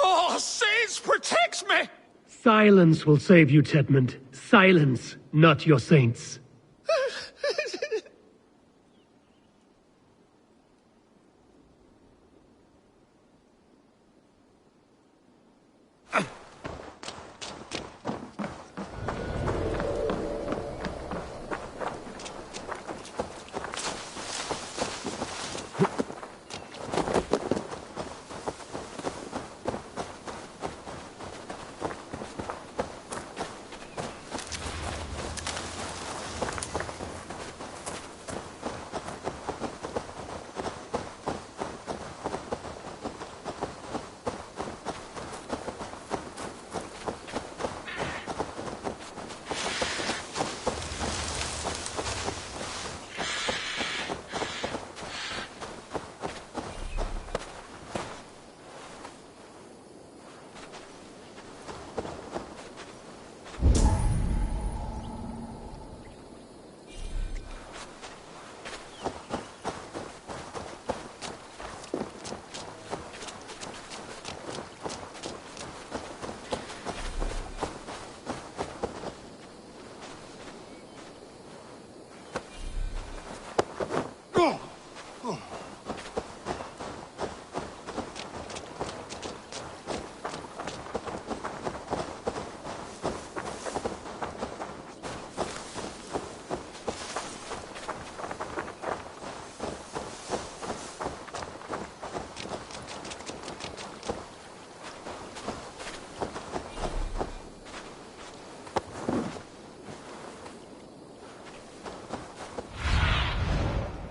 Oh, saints protects me! Silence will save you, Tedmund. Silence, not your saints.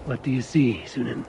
What do you see, Sunan?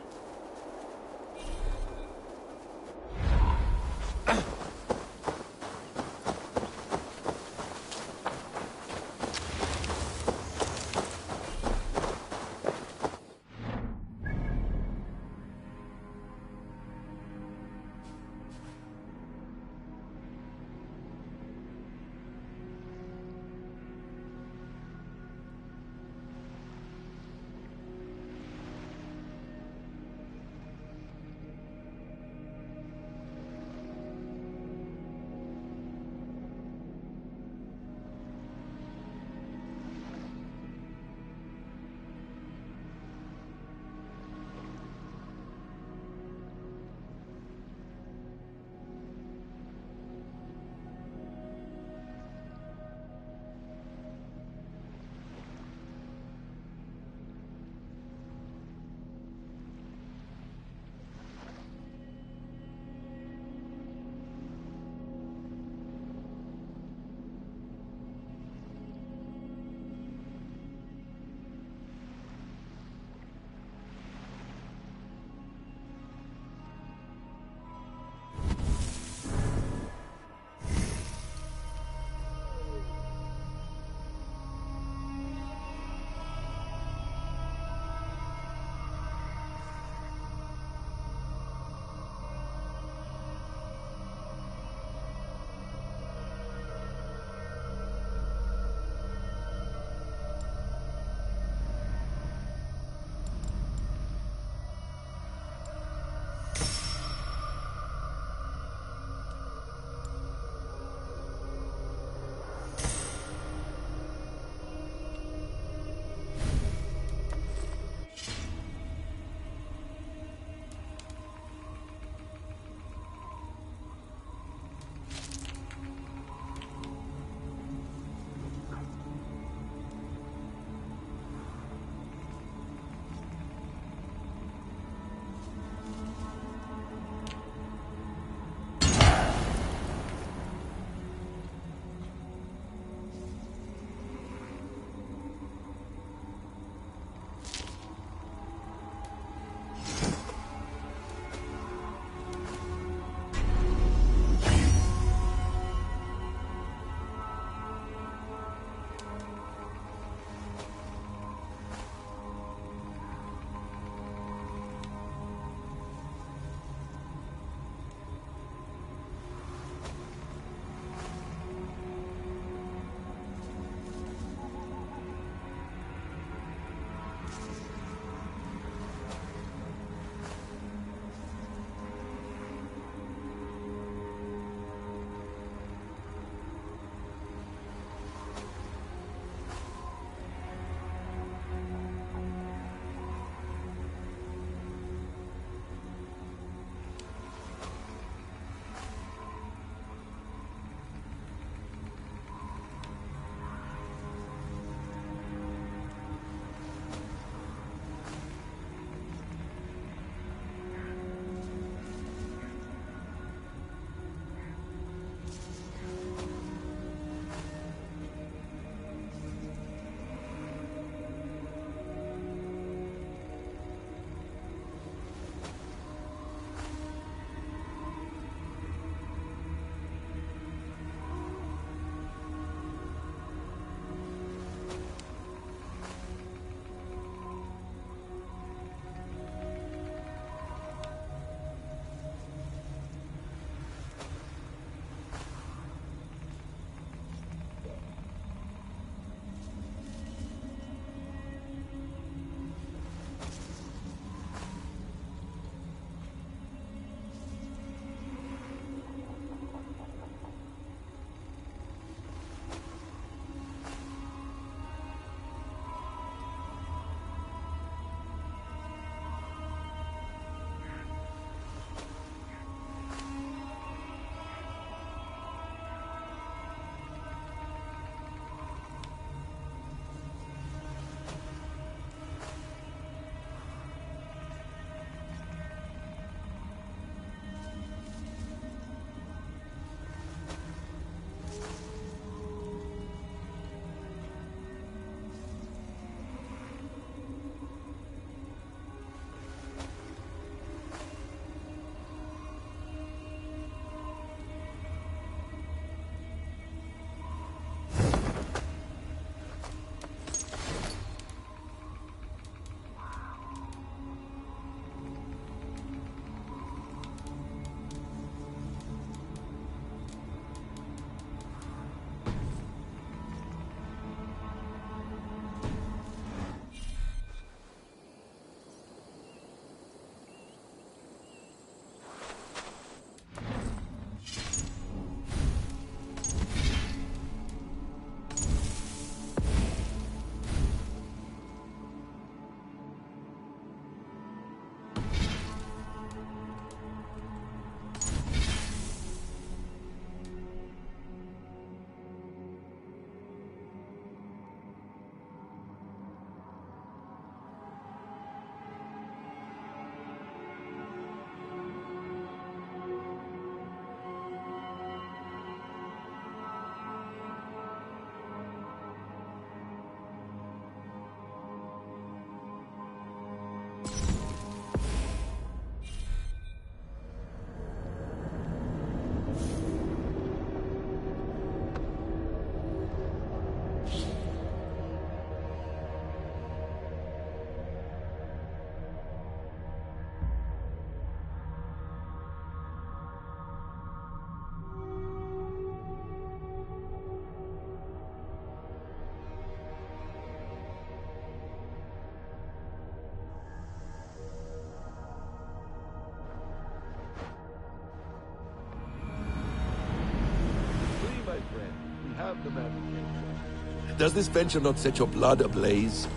Does this venture not set your blood ablaze?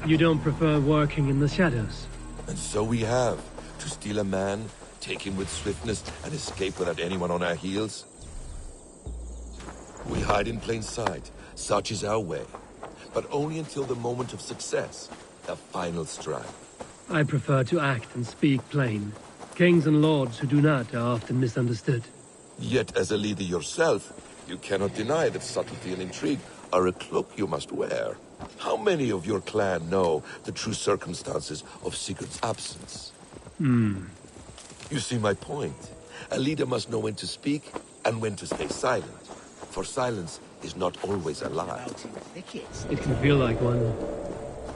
You don't prefer working in the shadows? And so we have. To steal a man, take him with swiftness, and escape without anyone on our heels. We hide in plain sight. Such is our way. But only until the moment of success. The final strike. I prefer to act and speak plain. Kings and lords who do not are often misunderstood. Yet as a leader yourself, you cannot deny that subtlety and intrigue are a cloak you must wear. How many of your clan know the true circumstances of Sigurd's absence? You see my point. A leader must know when to speak and when to stay silent. For silence is not always a lie. It can feel like one.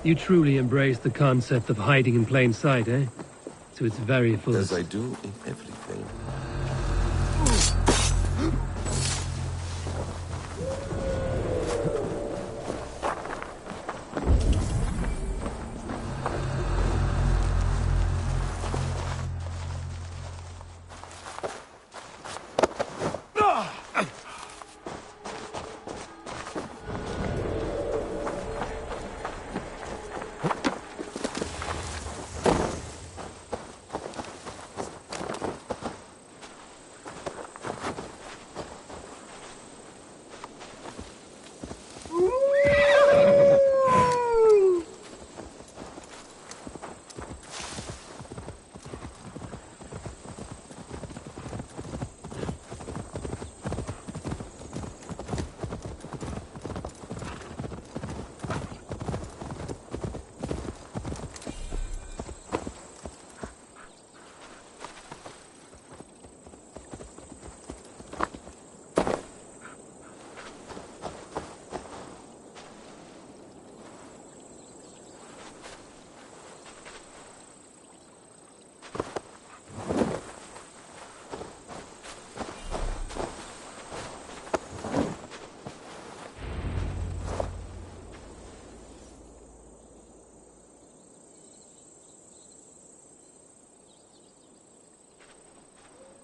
You truly embrace the concept of hiding in plain sight, eh? To its very fullest. As I do in everything.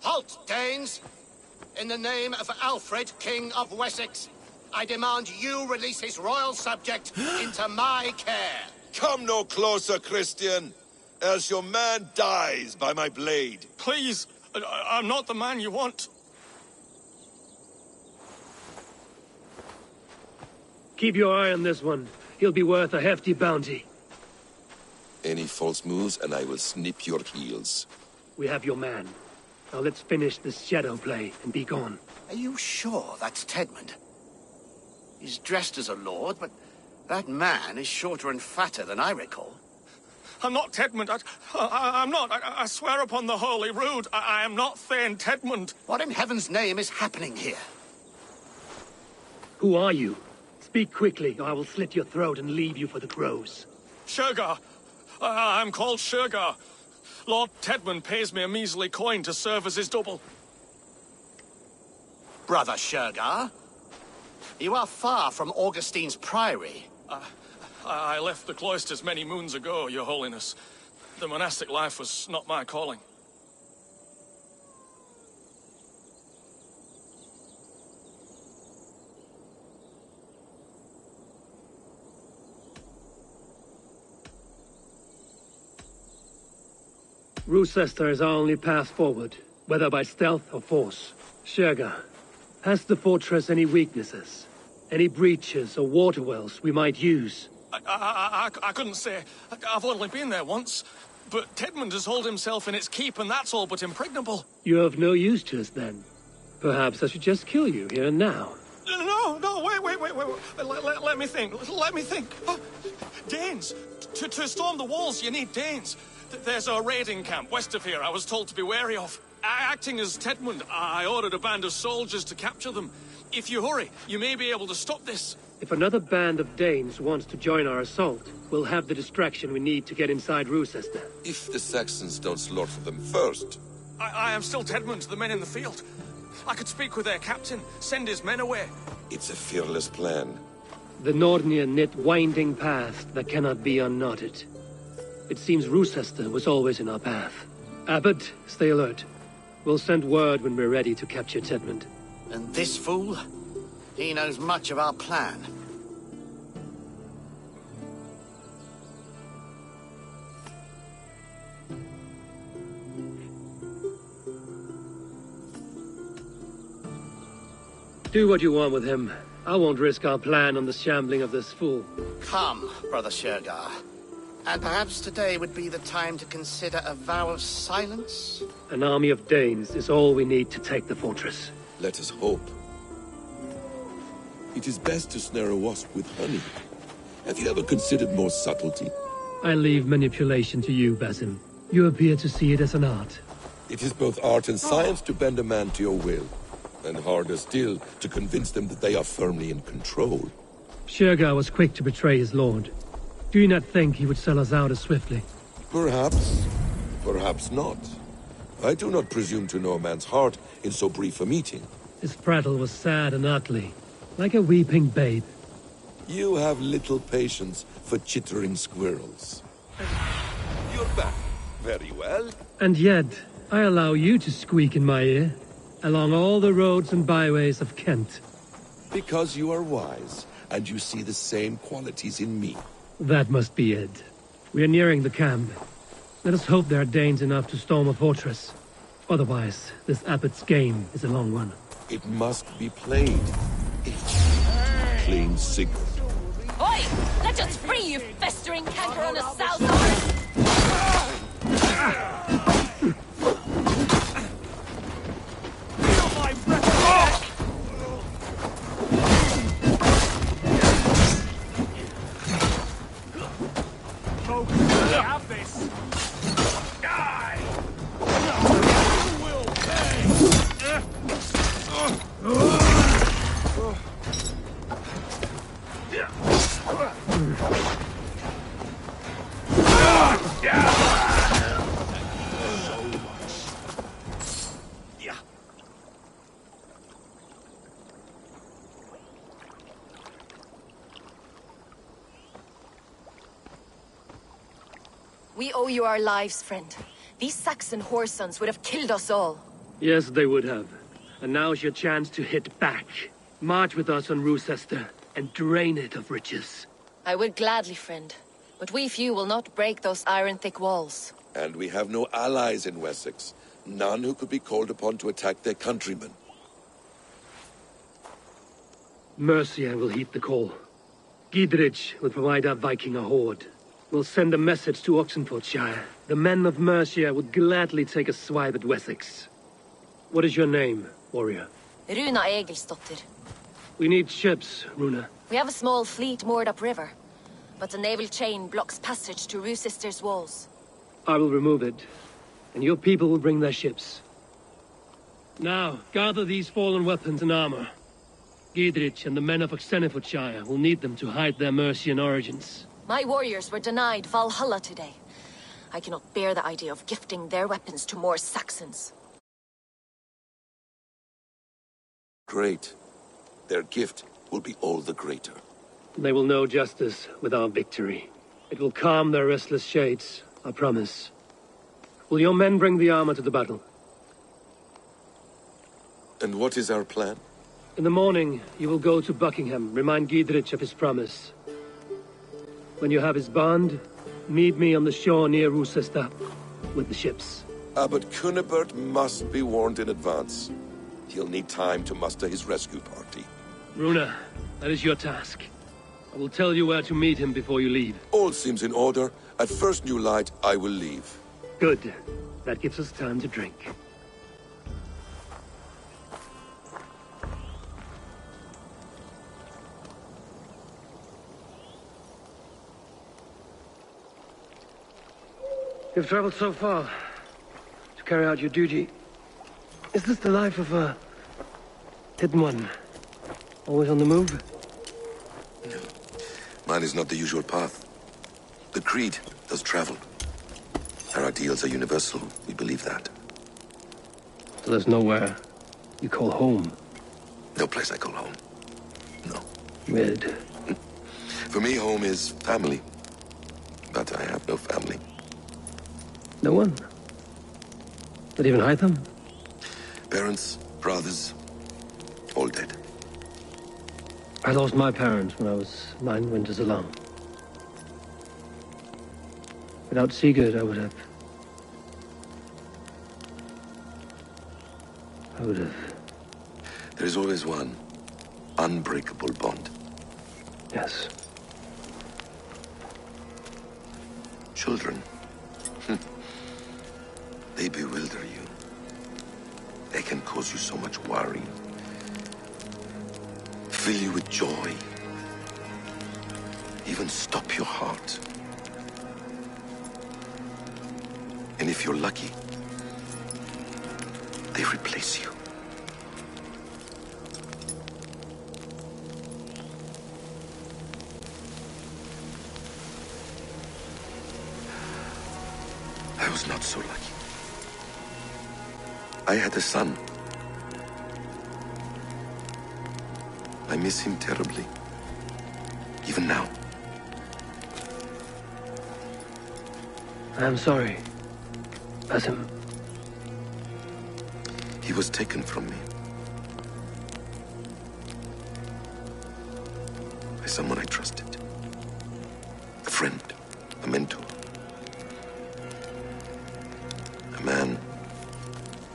Halt, Danes! In the name of Alfred, King of Wessex, I demand you release his royal subject into my care. Come no closer, Christian, else your man dies by my blade. Please, I'm not the man you want. Keep your eye on this one. He'll be worth a hefty bounty. Any false moves, and I will snip your heels. We have your man. Now let's finish this shadow play and be gone. Are you sure that's Tedmund? He's dressed as a lord, but that man is shorter and fatter than I recall. I'm not Tedmund. I'm not. I swear upon the Holy Rood, I am not Thane Tedmund. What in heaven's name is happening here? Who are you? Speak quickly, or I will slit your throat and leave you for the crows. Shergar. I'm called Shergar. Lord Tedmund pays me a measly coin to serve as his double. Brother Shergar, you are far from Augustine's priory. I left the cloisters many moons ago, Your Holiness. The monastic life was not my calling. Roosester is our only path forward, whether by stealth or force. Shergar, has the fortress any weaknesses? Any breaches or water wells we might use? I couldn't say. I've only been there once. But Tedmund has holed himself in its keep, and that's all but impregnable. You're of no use to us, then. Perhaps I should just kill you here and now. No, wait. Let me think. Danes! To storm the walls, you need Danes. There's a raiding camp west of here I was told to be wary of. Acting as Tedmund, I ordered a band of soldiers to capture them. If you hurry, you may be able to stop this. If another band of Danes wants to join our assault, we'll have the distraction we need to get inside Roosester. If the Saxons don't slaughter them first. I am still Tedmund to the men in the field. I could speak with their captain, send his men away. It's a fearless plan. The Nordnir knit winding path that cannot be unknotted. It seems Roosester was always in our path. Abbot, stay alert. We'll send word when we're ready to capture Tedmund. And this fool? He knows much of our plan. Do what you want with him. I won't risk our plan on the shambling of this fool. Come, Brother Shergar. And perhaps today would be the time to consider a vow of silence? An army of Danes is all we need to take the fortress. Let us hope. It is best to snare a wasp with honey. Have you ever considered more subtlety? I leave manipulation to you, Basim. You appear to see it as an art. It is both art and science to bend a man to your will. And harder still, to convince them that they are firmly in control. Shergar was quick to betray his lord. Do you not think he would sell us out as swiftly? Perhaps. Perhaps not. I do not presume to know a man's heart in so brief a meeting. His prattle was sad and ugly, like a weeping babe. You have little patience for chittering squirrels. You're back. Very well. And yet, I allow you to squeak in my ear, along all the roads and byways of Kent. Because you are wise, and you see the same qualities in me. That must be it. We are nearing the camp. Let us hope there are Danes enough to storm a fortress. Otherwise, this abbot's game is a long one. It must be played. Clean cigarette. Oi! Let us free, you festering canker on a south. Have this. Die! You will We owe you our lives, friend. These Saxon whoresons would have killed us all. Yes, they would have. And now's your chance to hit back. March with us on Rochester and drain it of riches. I would gladly, friend. But we few will not break those iron-thick walls. And we have no allies in Wessex. None who could be called upon to attack their countrymen. Mercia will heed the call. Gidrich will provide our Viking a horde. We'll send a message to Oxenfordshire. The men of Mercia would gladly take a swipe at Wessex. What is your name, warrior? Runa Egilsdotter. We need ships, Runa. We have a small fleet moored upriver, but the naval chain blocks passage to Rochester's walls. I will remove it, and your people will bring their ships. Now, gather these fallen weapons and armor. Gidrich and the men of Oxenfordshire will need them to hide their Mercian origins. My warriors were denied Valhalla today. I cannot bear the idea of gifting their weapons to more Saxons. Great. Their gift will be all the greater. They will know justice with our victory. It will calm their restless shades, I promise. Will your men bring the armor to the battle? And what is our plan? In the morning, you will go to Buckingham, remind Gidrich of his promise. When you have his bond, meet me on the shore near Rochester with the ships. Abbot Cunibert must be warned in advance. He'll need time to muster his rescue party. Runa, that is your task. I will tell you where to meet him before you leave. All seems in order. At first new light, I will leave. Good. That gives us time to drink. You've traveled so far to carry out your duty. Is this the life of a hidden one? Always on the move? No. Mine is not the usual path. The Creed does travel. Our ideals are universal. We believe that. So there's nowhere you call home? No place I call home. No. Weird. For me, home is family. But I have no family. No one? Not even Hytham? Parents, brothers, all dead. I lost my parents when I was 9 winters alone. Without Sigurd, I would have... There is always one unbreakable bond. Yes. Children. They bewilder you. They can cause you so much worry. Fill you with joy. Even stop your heart. And if you're lucky, they replace you. I was not so lucky. I had a son. I miss him terribly. Even now. I am sorry. Basim. He was taken from me. By someone I trusted. A friend. A mentor. A man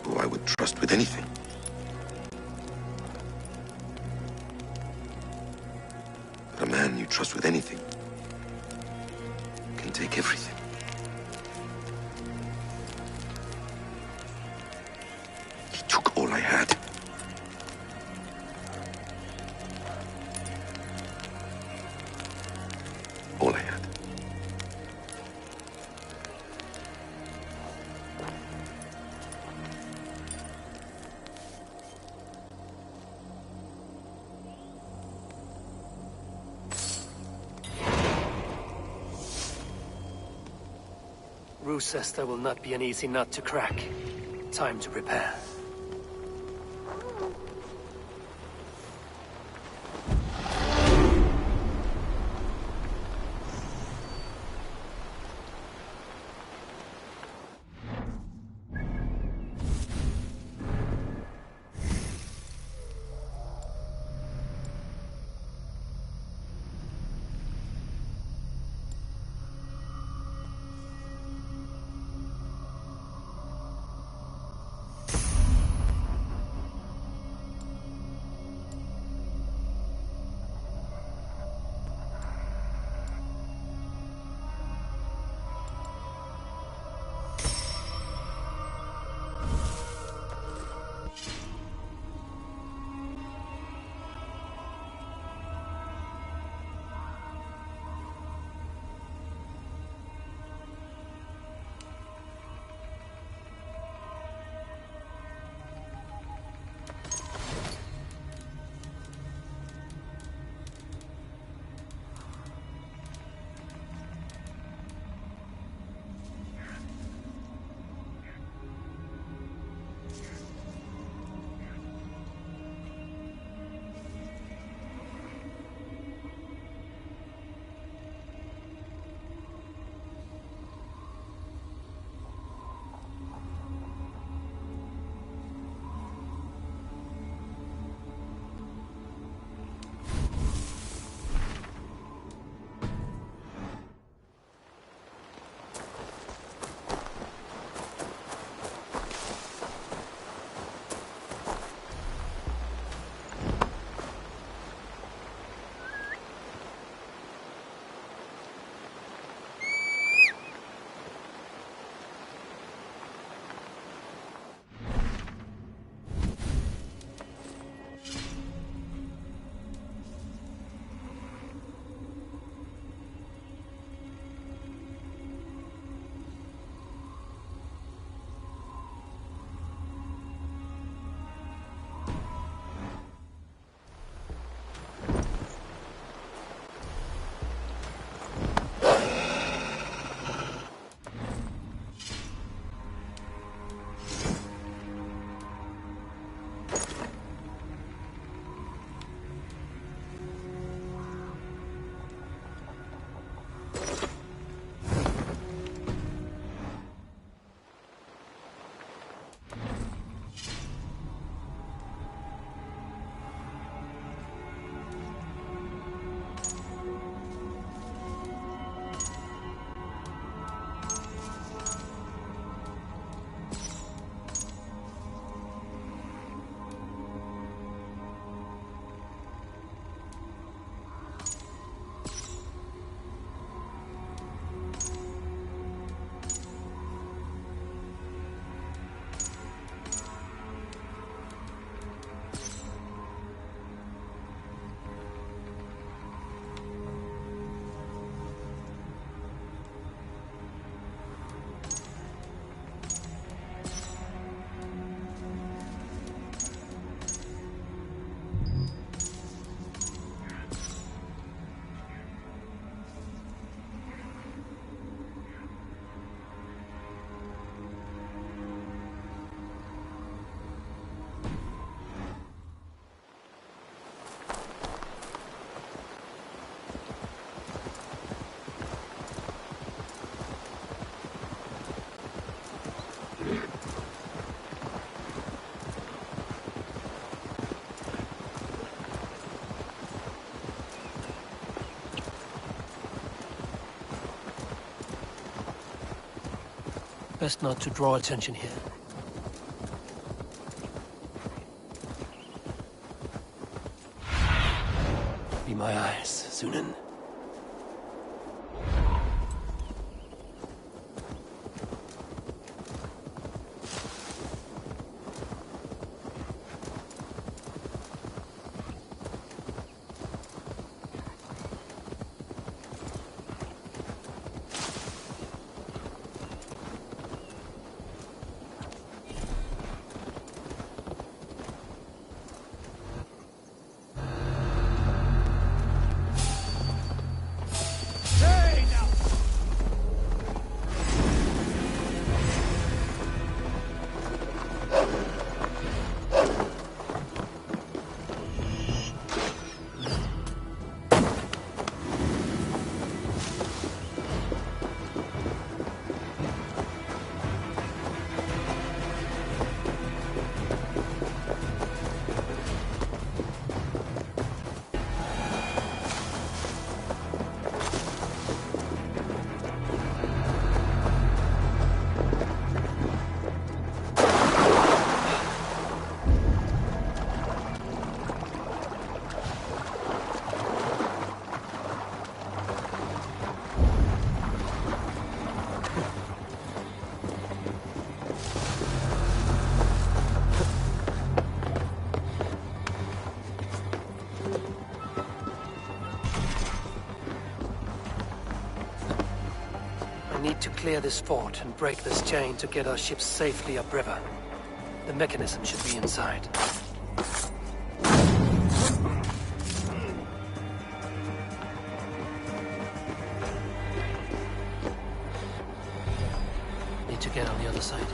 who I would trust with anything. But a man you trust with anything can take everything. He took all I had. All I had. Rochester will not be an easy nut to crack. Time to prepare. Best not to draw attention here. Be my eyes, Sunan. To clear this fort and break this chain to get our ships safely upriver. The mechanism should be inside. Need to get on the other side.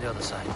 The other side.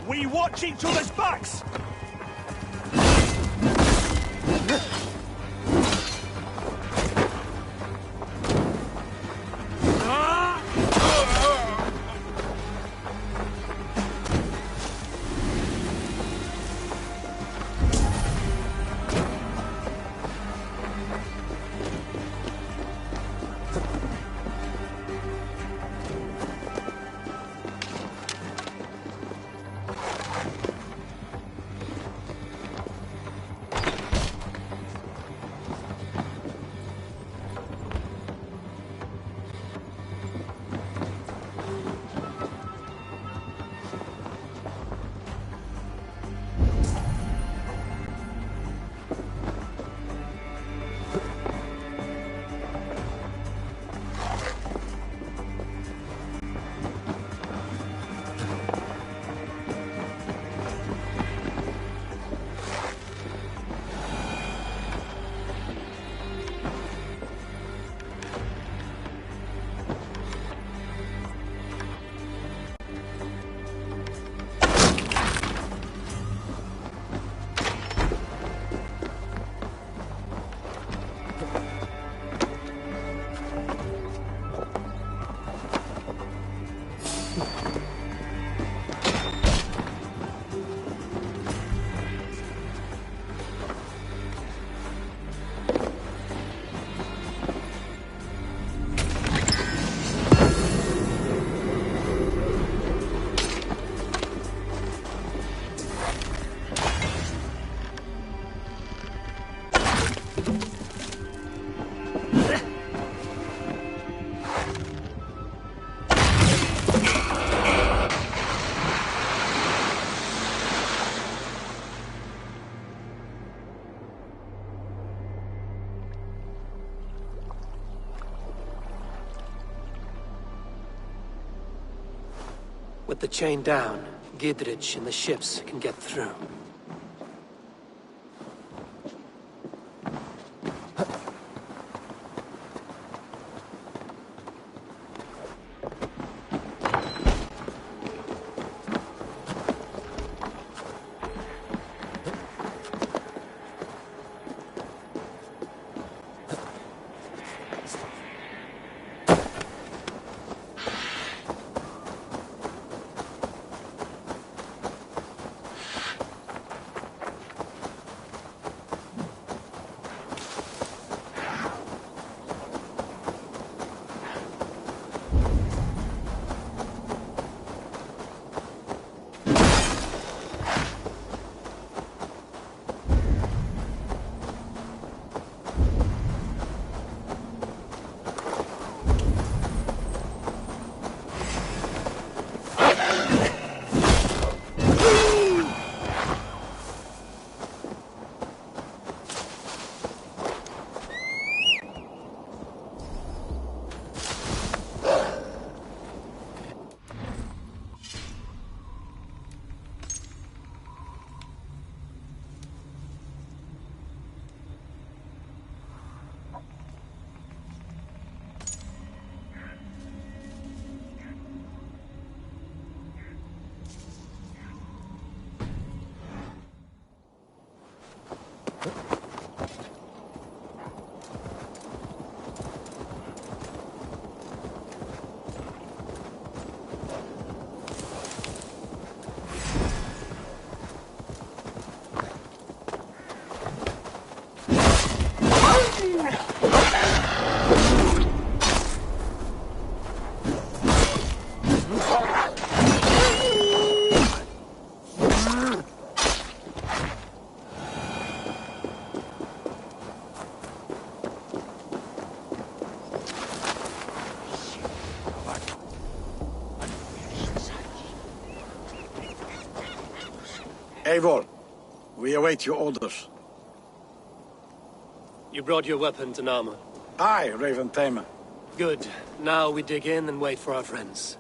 We watch each other's backs! With the chain down, Gidrich and the ships can get through. Eivor, we await your orders. You brought your weapons and armor. Aye, Raven Tamer. Good. Now we dig in and wait for our friends.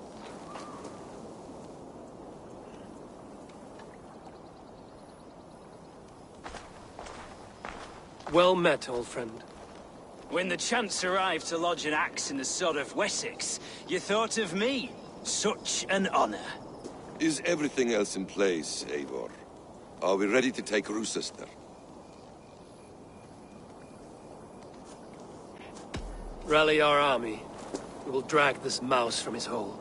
Well met, old friend. When the chance arrived to lodge an axe in the sod of Wessex, you thought of me. Such an honor. Is everything else in place, Eivor? Are we ready to take Rochester? Rally our army. We will drag this mouse from his hole.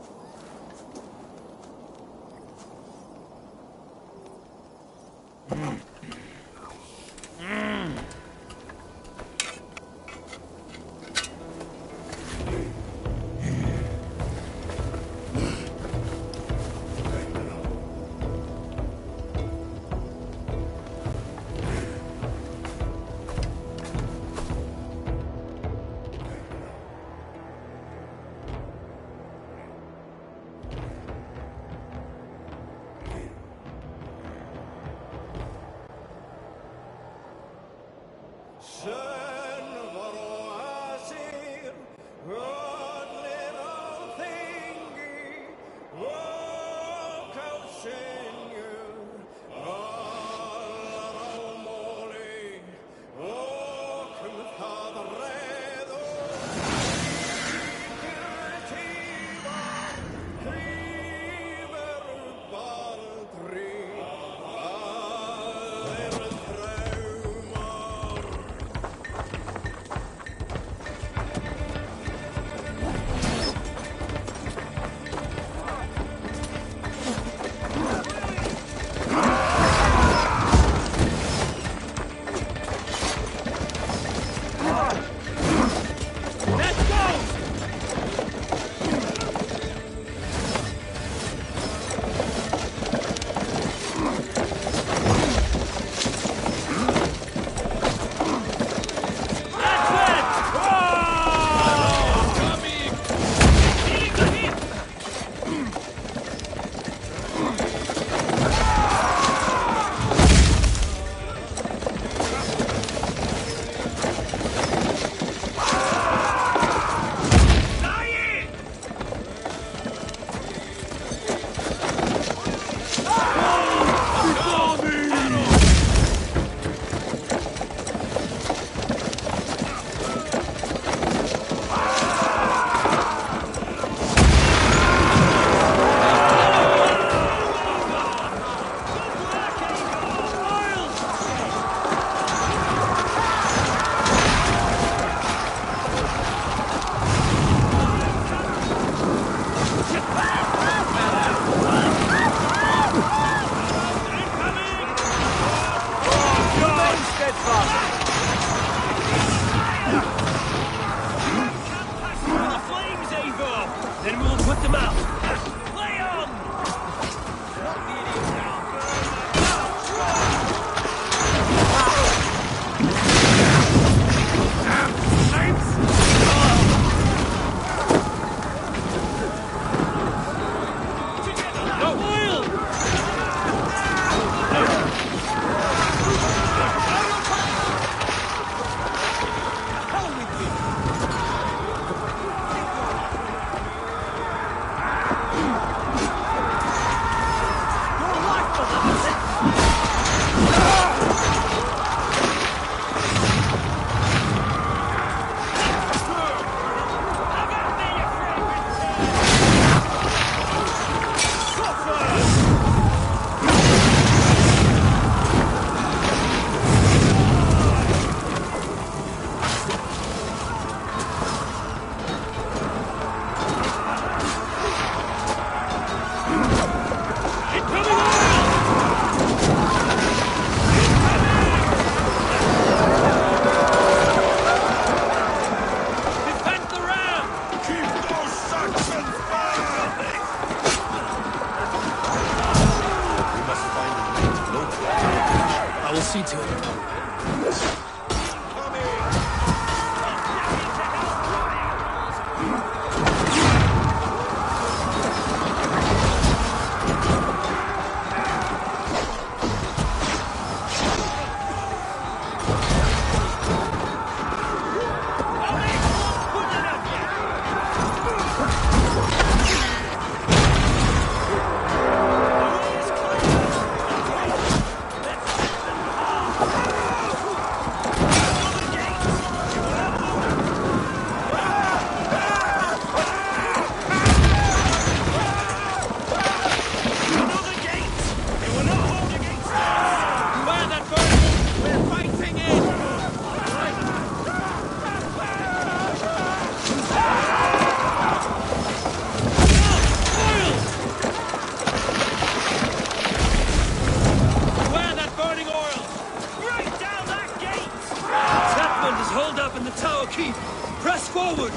is holed up in the tower keep. Press forward!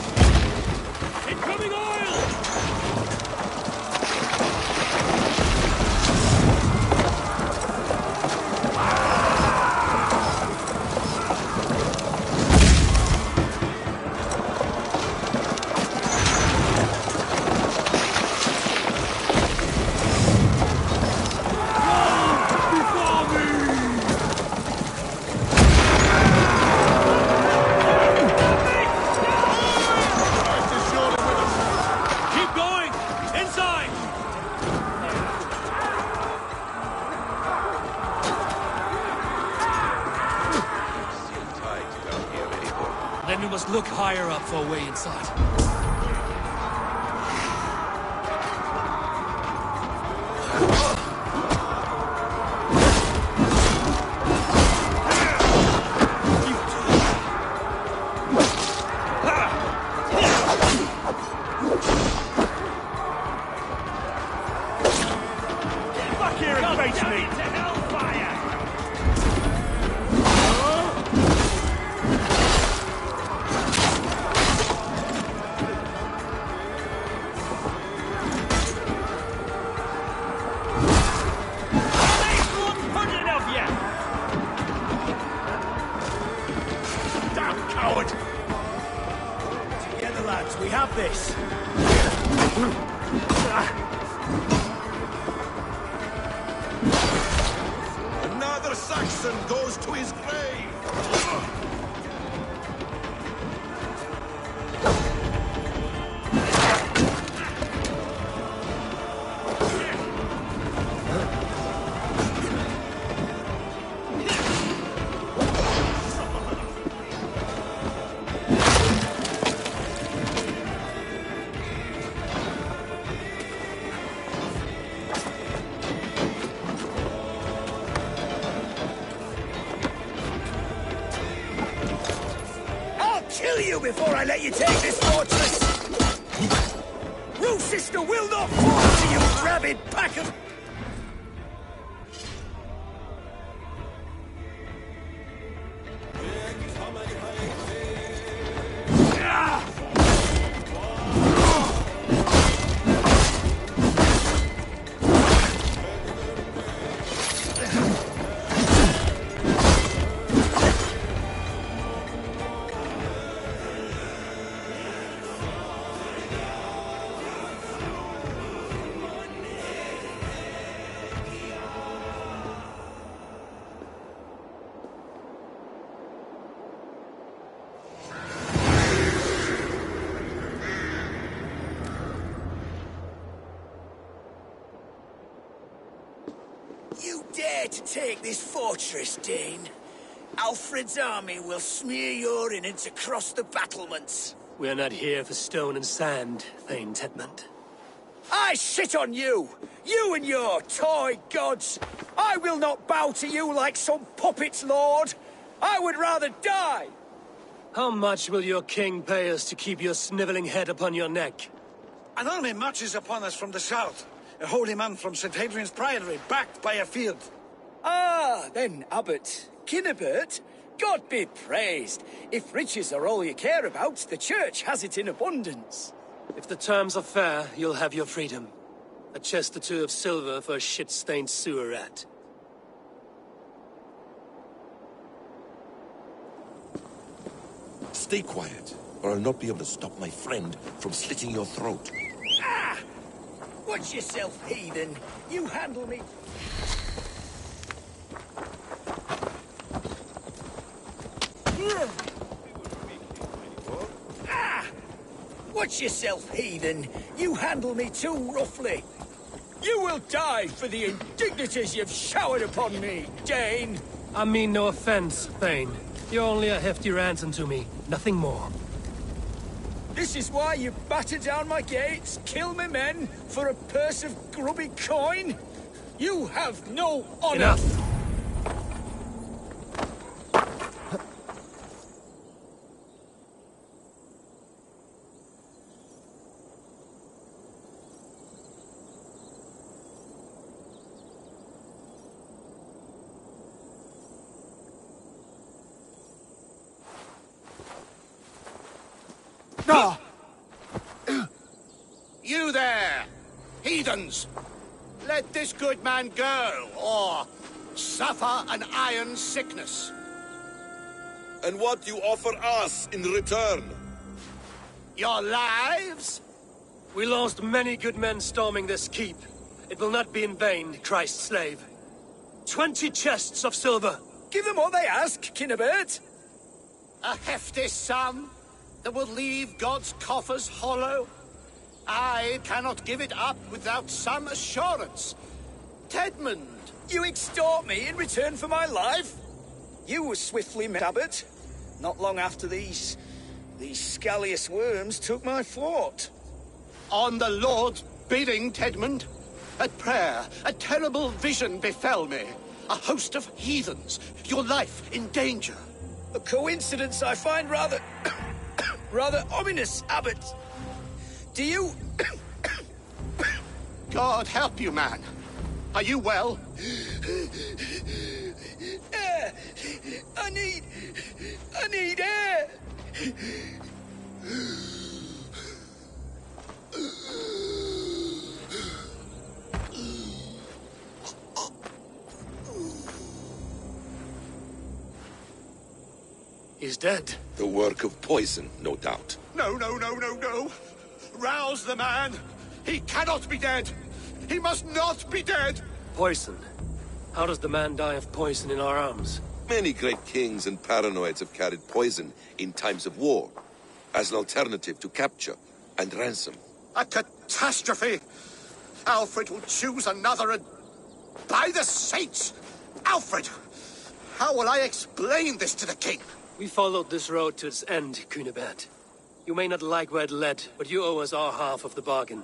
Incoming oil! Keep going! Inside! Then we must look higher up for a way inside. Back here and face me! Damn coward! Together, lads, we have this. Another Saxon goes to his grave! I'll kill you before I let you take this fortress! Rue sister will not fall to you, rabid pack of... You dare to take this fortress, Dane? Alfred's army will smear your innards across the battlements. We are not here for stone and sand, Thane Tedmund. I shit on you! You and your toy gods! I will not bow to you like some puppet's lord! I would rather die! How much will your king pay us to keep your sniveling head upon your neck? An army marches upon us from the south. A holy man from St. Hadrian's Priory, backed by a field. Ah, then, Abbot Kinnebert, God be praised. If riches are all you care about, the church has it in abundance. If the terms are fair, you'll have your freedom. A chest or two of silver for a shit-stained sewer rat. Stay quiet, or I'll not be able to stop my friend from slitting your throat. Ah! Watch yourself, heathen. You handle me. Ah! Watch yourself, heathen. You handle me too roughly. You will die for the indignities you've showered upon me, Dane. I mean no offense, Thane. You're only a hefty ransom to me, nothing more. This is why you batter down my gates, kill my men, for a purse of grubby coin? You have no honor! Enough! No! You there, heathens! Let this good man go, or suffer an iron sickness. And what you offer us in return? Your lives? We lost many good men storming this keep. It will not be in vain, Christ's slave. 20 chests of silver. Give them what they ask, Kinnebert. A hefty sum that will leave God's coffers hollow? I cannot give it up without some assurance. Tedmund! You extort me in return for my life? You were swiftly met, Abbot. Not long after these scallious worms took my fort. On the Lord's bidding, Tedmund. At prayer, a terrible vision befell me. A host of heathens, your life in danger. A coincidence I find rather... rather ominous, Abbot. Do you... God help you, man. Are you well? Air! I need air! He's dead. The work of poison, no doubt. No, no, no, no, no. Rouse the man. He cannot be dead. He must not be dead. Poison. How does the man die of poison in our arms? Many great kings and paranoids have carried poison in times of war, as an alternative to capture and ransom. A catastrophe! Alfred will choose another and... By the saints! Alfred! How will I explain this to the king? We followed this road to its end, Cunibert. You may not like where it led, but you owe us our half of the bargain.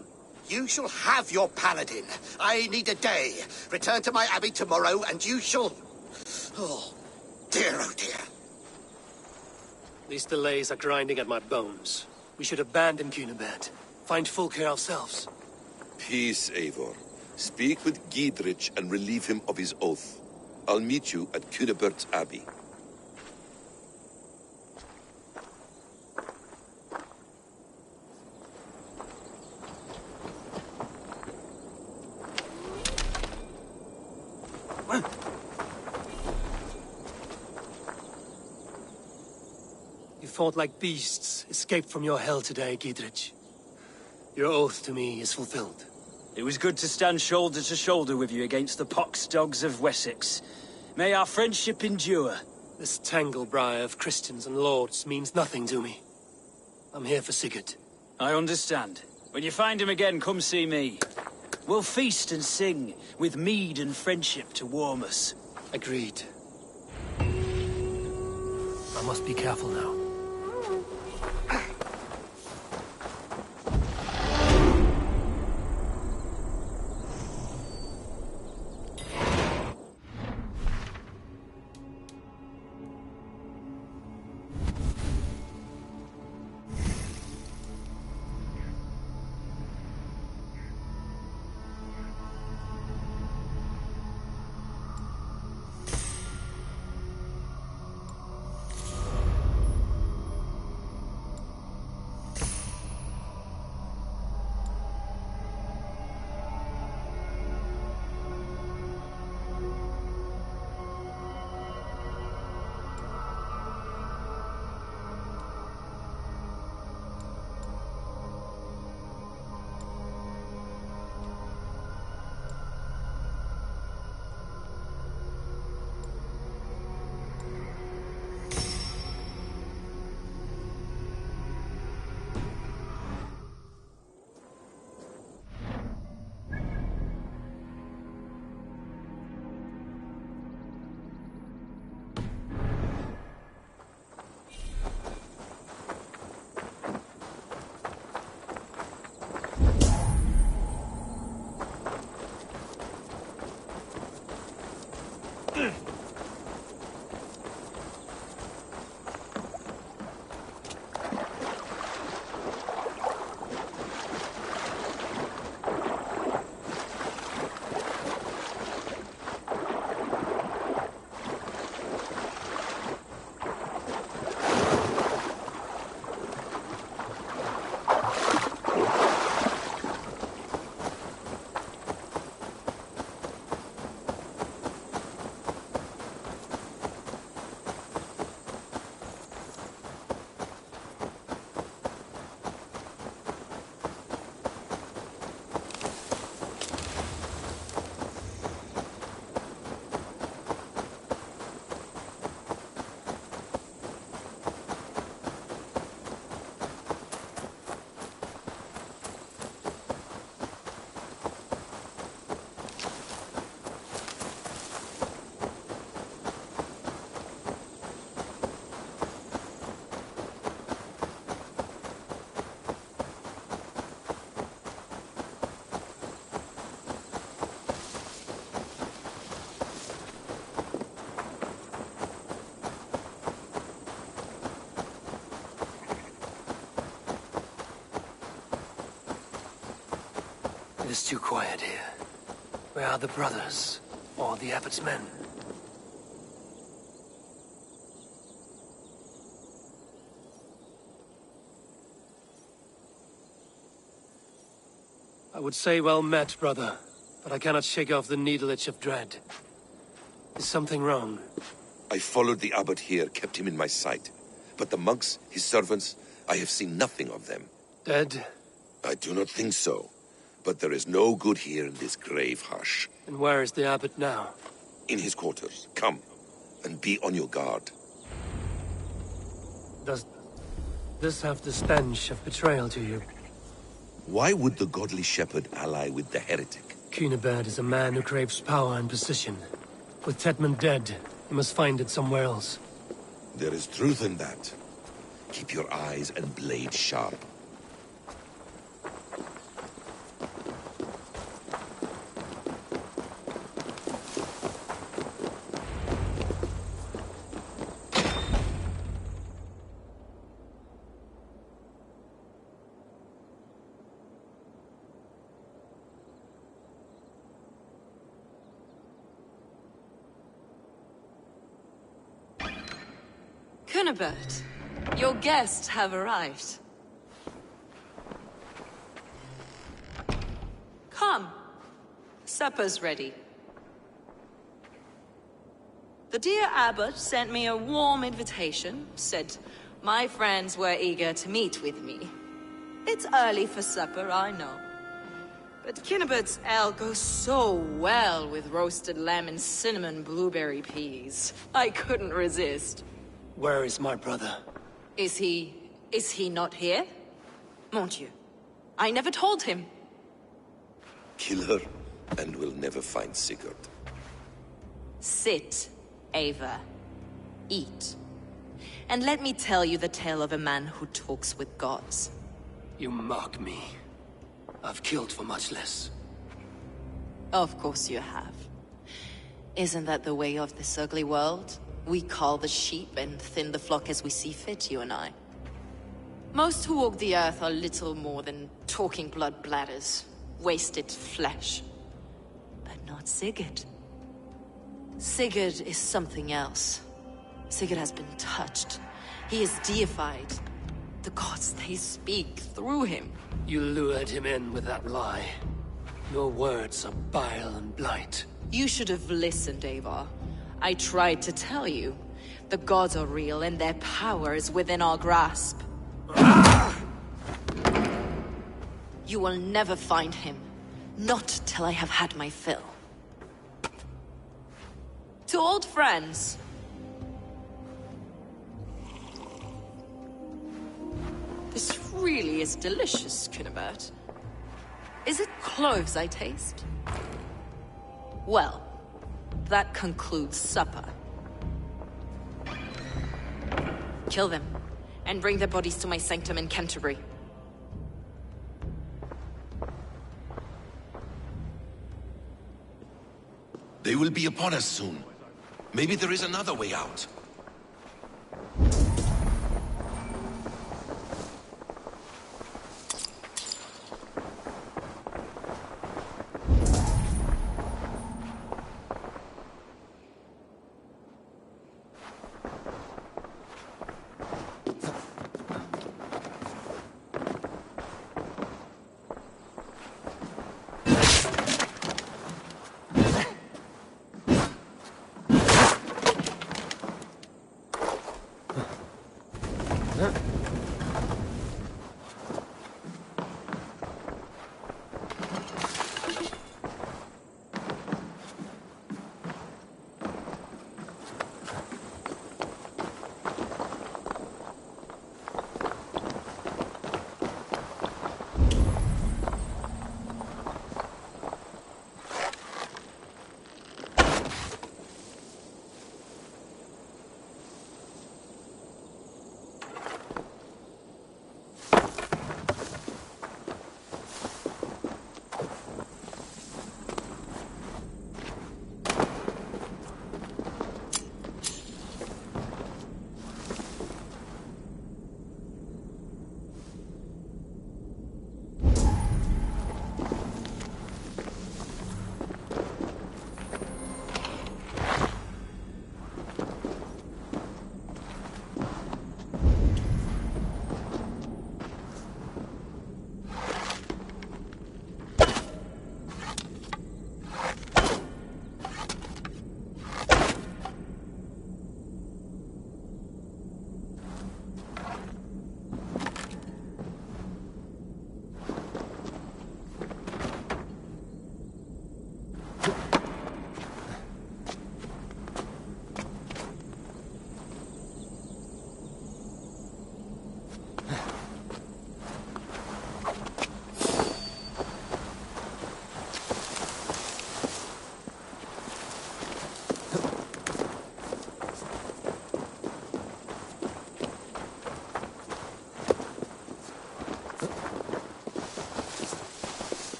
You shall have your paladin. I need a day. Return to my abbey tomorrow, and you shall... Oh, oh dear. These delays are grinding at my bones. We should abandon Cunibert. Find Fulke ourselves. Peace, Eivor. Speak with Giedrich and relieve him of his oath. I'll meet you at Cunibert's Abbey. You fought like beasts, escaped from your hell today, Giedrich. Your oath to me is fulfilled. It was good to stand shoulder to shoulder with you against the pox dogs of Wessex. May our friendship endure. This tanglebriar of Christians and lords means nothing to me. I'm here for Sigurd. I understand. When you find him again, come see me. We'll feast and sing, with mead and friendship to warm us. Agreed. I must be careful now. It is too quiet here. Where are the brothers? Or the abbot's men? I would say well met, brother, but I cannot shake off the needle itch of dread. Is something wrong? I followed the abbot here, kept him in my sight. But the monks, his servants, I have seen nothing of them. Dead? I do not think so. But there is no good here in this grave hush. And where is the abbot now? In his quarters. Come, and be on your guard. Does this have the stench of betrayal to you? Why would the godly shepherd ally with the heretic? Cunibert is a man who craves power and position. With Tedmund dead, he must find it somewhere else. There is truth in that. Keep your eyes and blade sharp. Cunibert, your guests have arrived. Come. Supper's ready. The dear abbot sent me a warm invitation, said my friends were eager to meet with me. It's early for supper, I know. But Cunibert's ale goes so well with roasted lamb and cinnamon blueberry peas. I couldn't resist. Where is my brother? Is he not here? Mon Dieu. I never told him. Kill her, and we'll never find Sigurd. Sit, Ava. Eat. And let me tell you the tale of a man who talks with gods. You mock me. I've killed for much less. Of course you have. Isn't that the way of this ugly world? We cull the sheep and thin the flock as we see fit, you and I. Most who walk the earth are little more than talking blood bladders, wasted flesh. But not Sigurd. Sigurd is something else. Sigurd has been touched. He is deified. The gods, they speak through him. You lured him in with that lie. Your words are bile and blight. You should have listened, Avar. I tried to tell you. The gods are real, and their power is within our grasp. You will never find him. Not till I have had my fill. To old friends. This really is delicious, Cunibert. Is it cloves I taste? Well, that concludes supper. Kill them, and bring their bodies to my sanctum in Canterbury. They will be upon us soon. Maybe there is another way out.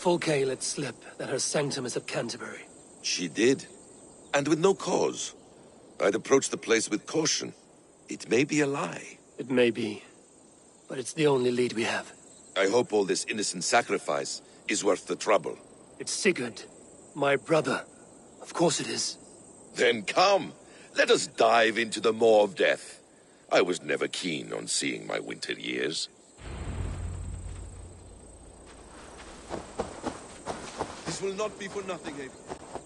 Fulke let slip that her sanctum is at Canterbury. She did. And with no cause. I'd approach the place with caution. It may be a lie. It may be. But it's the only lead we have. I hope all this innocent sacrifice is worth the trouble. It's Sigurd. My brother. Of course it is. Then come. Let us dive into the maw of death. I was never keen on seeing my winter years. This will not be for nothing, Abel.